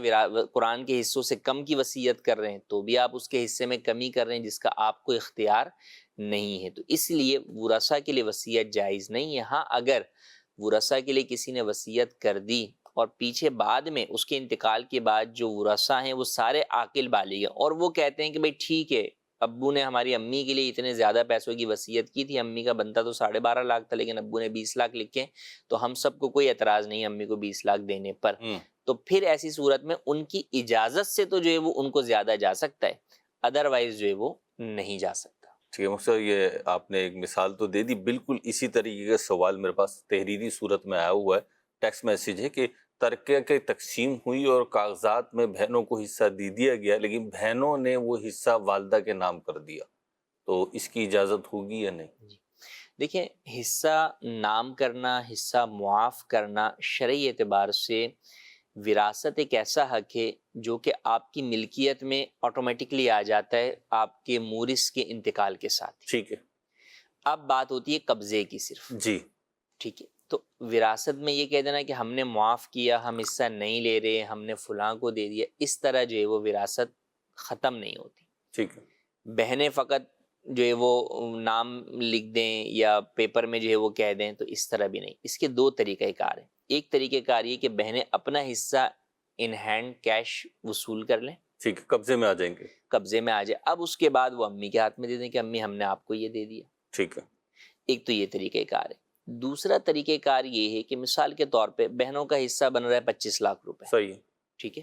قرآن کے حصوں سے کم کی وصیت کر رہے ہیں تو بھی آپ اس کے حصے میں کمی کر رہے ہیں جس کا آپ کو اختیار نہیں ہے. تو اس لیے ورثاء کے لیے وصیت جائز نہیں ہے. ہاں، اگر ورثاء کے لیے کسی نے وصیت کر دی اور پیچھے بعد میں اس کے انتقال کے بعد جو ورثاء ہیں وہ سارے عاقل بالغ ہیں، اور وہ کہتے ہیں کہ بھئی ٹھیک ہے، ابو نے ہماری امی کے لیے اتنے زیادہ پیسوں کی وصیت کی تھی، امی کا بنتا تو 12.5 لاکھ تھا لیکن ابو نے 20 لاکھ لکھے، تو ہم سب کو کوئی اعتراض نہیں امی کو 20 لاکھ دینے پر. تو پھر ایسی صورت میں ان کی اجازت سے تو جو ہے وہ ان کو زیادہ جا سکتا ہے، ادروائز جو ہے وہ نہیں جا سکتا. ٹھیک ہے مفتی، یہ آپ نے ایک مثال تو دے دی. بالکل اسی طریقے کا سوال میرے پاس تحریری صورت میں آیا ہوا ہے، ٹیکسٹ میسیج ہے کہ ترکہ کی تقسیم ہوئی اور کاغذات میں بہنوں کو حصہ دے دیا گیا، لیکن بہنوں نے وہ حصہ والدہ کے نام کر دیا، تو اس کی اجازت ہوگی یا نہیں؟ دیکھیں، حصہ نام کرنا، حصہ معاف کرنا شرعی اعتبار سے وراثت ایک ایسا حق ہے جو کہ آپ کی ملکیت میں آٹومیٹکلی آ جاتا ہے آپ کے مورث کے انتقال کے ساتھ. ٹھیک ہے، اب بات ہوتی ہے قبضے کی صرف. جی ٹھیک ہے، تو وراثت میں یہ کہہ دینا کہ ہم نے معاف کیا، ہم حصہ نہیں لے رہے، ہم نے فلاں کو دے دیا، اس طرح جو ہے وہ وراثت ختم نہیں ہوتی. ٹھیک ہے، بہنیں فقط جو ہے وہ نام لکھ دیں یا پیپر میں جو ہے وہ کہہ دیں، تو اس طرح بھی نہیں. اس کے دو طریقہ کار ہیں. ایک طریقہ کار یہ کہ بہنیں اپنا حصہ ان ہینڈ کیش وصول کر لیں، ٹھیک ہے، قبضے میں آ جائیں گے، قبضے میں آ جائے. اب اس کے بعد وہ امی کے ہاتھ میں دے دیں کہ امی ہم نے آپ کو یہ دے دیا. ٹھیک ہے. ایک تو یہ طریقہ کار ہے. دوسرا طریقہ کار یہ ہے کہ مثال کے طور پہ بہنوں کا حصہ بن رہا ہے 25 لاکھ روپے. صحیح ہے. ٹھیک ہے.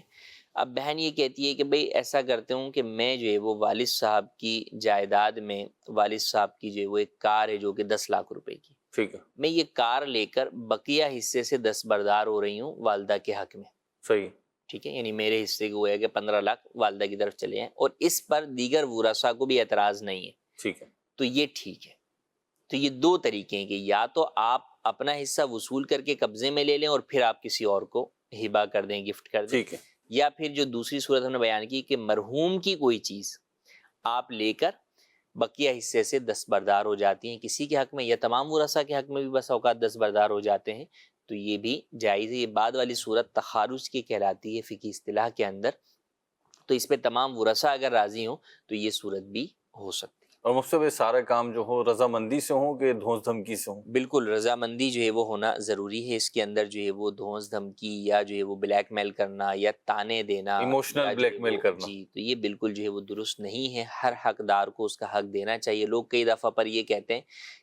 اب بہن یہ کہتی ہے کہ بھئی ایسا کرتے ہوں کہ میں جو ہے وہ والد صاحب کی جائیداد میں والد صاحب کی جو ہے وہ ایک کار ہے جو کہ 10 لاکھ روپے کی، ٹھیک ہے، میں یہ کار لے کر بقیہ حصے سے دستبردار ہو رہی ہوں والدہ کے حق میں. صحیح. ٹھیک ہے، یعنی میرے حصے کو ہے کہ 15 لاکھ والدہ کی طرف چلے ہیں اور اس پر دیگر ورثاء کو بھی اعتراض نہیں ہے. ٹھیک ہے. تو یہ ٹھیک ہے. تو یہ دو طریقے ہیں کہ یا تو آپ اپنا حصہ وصول کر کے قبضے میں لے لیں اور پھر آپ کسی اور کو ہبہ کر دیں، گفٹ کر دیں. ٹھیک ہے. یا پھر جو دوسری صورت ہم نے بیان کی کہ مرحوم کی کوئی چیز آپ لے کر بقیہ حصے سے دستبردار ہو جاتی ہیں کسی کے حق میں، یا تمام ورثاء کے حق میں بھی بس اوقات دستبردار ہو جاتے ہیں، تو یہ بھی جائز ہے. یہ بعد والی صورت تخارج کی کہلاتی ہے فقہی اصطلاح کے اندر. تو اس پہ تمام ورثاء اگر راضی ہوں تو یہ صورت بھی ہو سکتی ہے. اور مقصد یہ سارے کام جو ہو رضامندی سے ہوں کہ دھونس دھمکی سے ہوں؟ بالکل رضامندی جو ہے وہ ہونا ضروری ہے. اس کے اندر جو ہے وہ دھونس دھمکی یا جو ہے وہ بلیک میل کرنا یا تانے دینا، ایموشنل بلیک میل کرنا، جی تو یہ بالکل جو ہے وہ درست نہیں ہے. ہر حقدار کو اس کا حق دینا چاہیے. لوگ کئی دفعہ پر یہ کہتے ہیں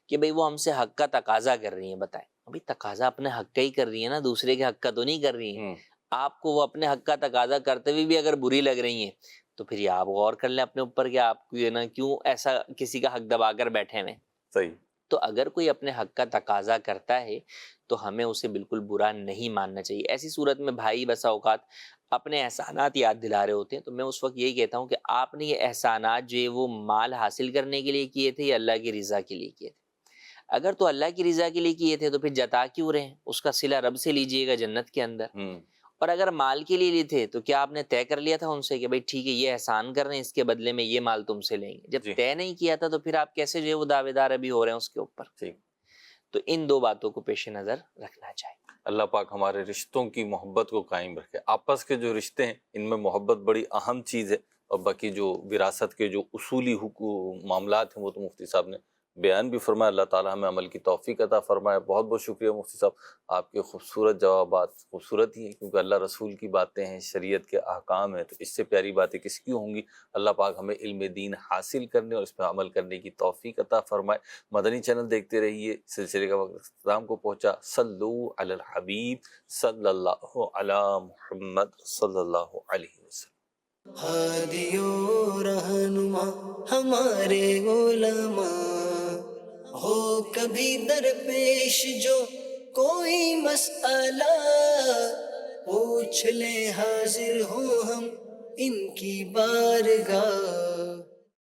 کہ بھئی وہ ہم سے حق کا تقاضا کر رہی ہیں. بتائیں ابھی تقاضا اپنے حق کا ہی کر رہی ہیں نا، دوسرے کے حق کا تو نہیں کر رہی ہیں. آپ کو وہ اپنے حق کا تقاضا کرتے ہوئے بھی اگر بری لگ رہی ہیں تو پھر یہ آپ غور کر لیں اپنے اوپر کہ آپ کو یہ نا کیوں ایسا کسی کا حق دبا کر بیٹھے ہوئے. صحیح. تو اگر کوئی اپنے حق کا تقاضا کرتا ہے تو ہمیں اسے بالکل برا نہیں ماننا چاہیے. ایسی صورت میں بھائی بسا اوقات اپنے احسانات یاد دلا رہے ہوتے ہیں تو میں اس وقت یہی کہتا ہوں کہ آپ نے یہ احسانات جو ہے وہ مال حاصل کرنے کے لیے کیے تھے یا اللہ کی رضا کے لیے کیے تھے؟ اگر تو اللہ کی رضا کے لیے کیے تھے تو پھر جتا کیوں رہے ہیں؟ اس کا صلہ رب سے لیجئے گا جنت کے اندر. اور اگر مال کے لیے لیے تھے تو کیا آپ نے طے کر لیا تھا ان سے کہ بھائی ٹھیک ہے یہ احسان کر رہے ہیں، اس کے بدلے میں یہ مال تم سے لیں گے؟ جب طے نہیں کیا تھا تو پھر آپ کیسے جو ہے وہ دعوے دار ابھی ہو رہے ہیں اس کے اوپر؟ تو ان دو باتوں کو پیش نظر رکھنا چاہیے. اللہ پاک ہمارے رشتوں کی محبت کو قائم رکھے. آپس کے جو رشتے ہیں ان میں محبت بڑی اہم چیز ہے، اور باقی جو وراثت کے جو اصولی معاملات ہیں وہ تو مفتی صاحب نے بیان بھی فرمایا. اللہ تعالی ہمیں عمل کی توفیق عطا فرمائے. بہت بہت شکریہ مفتی صاحب، آپ کے خوبصورت جوابات خوبصورت ہی ہیں کیونکہ اللہ رسول کی باتیں ہیں، شریعت کے احکام ہیں، تو اس سے پیاری باتیں کس کی ہوں گی. اللہ پاک ہمیں علم دین حاصل کرنے اور اس پہ عمل کرنے کی توفیق عطا فرمائے. مدنی چینل دیکھتے رہیے. سلسلے کا وقت اختتام کو پہنچا. صلو علی الحبیب صلی اللہ علی محمد صلی اللہ علیہ وسلم. ہادی و رہنما ہمارے علماء، ہو کبھی درپیش جو کوئی مسئلہ، پوچھ لیں حاضر ہوں ہم ان کی بارگاہ.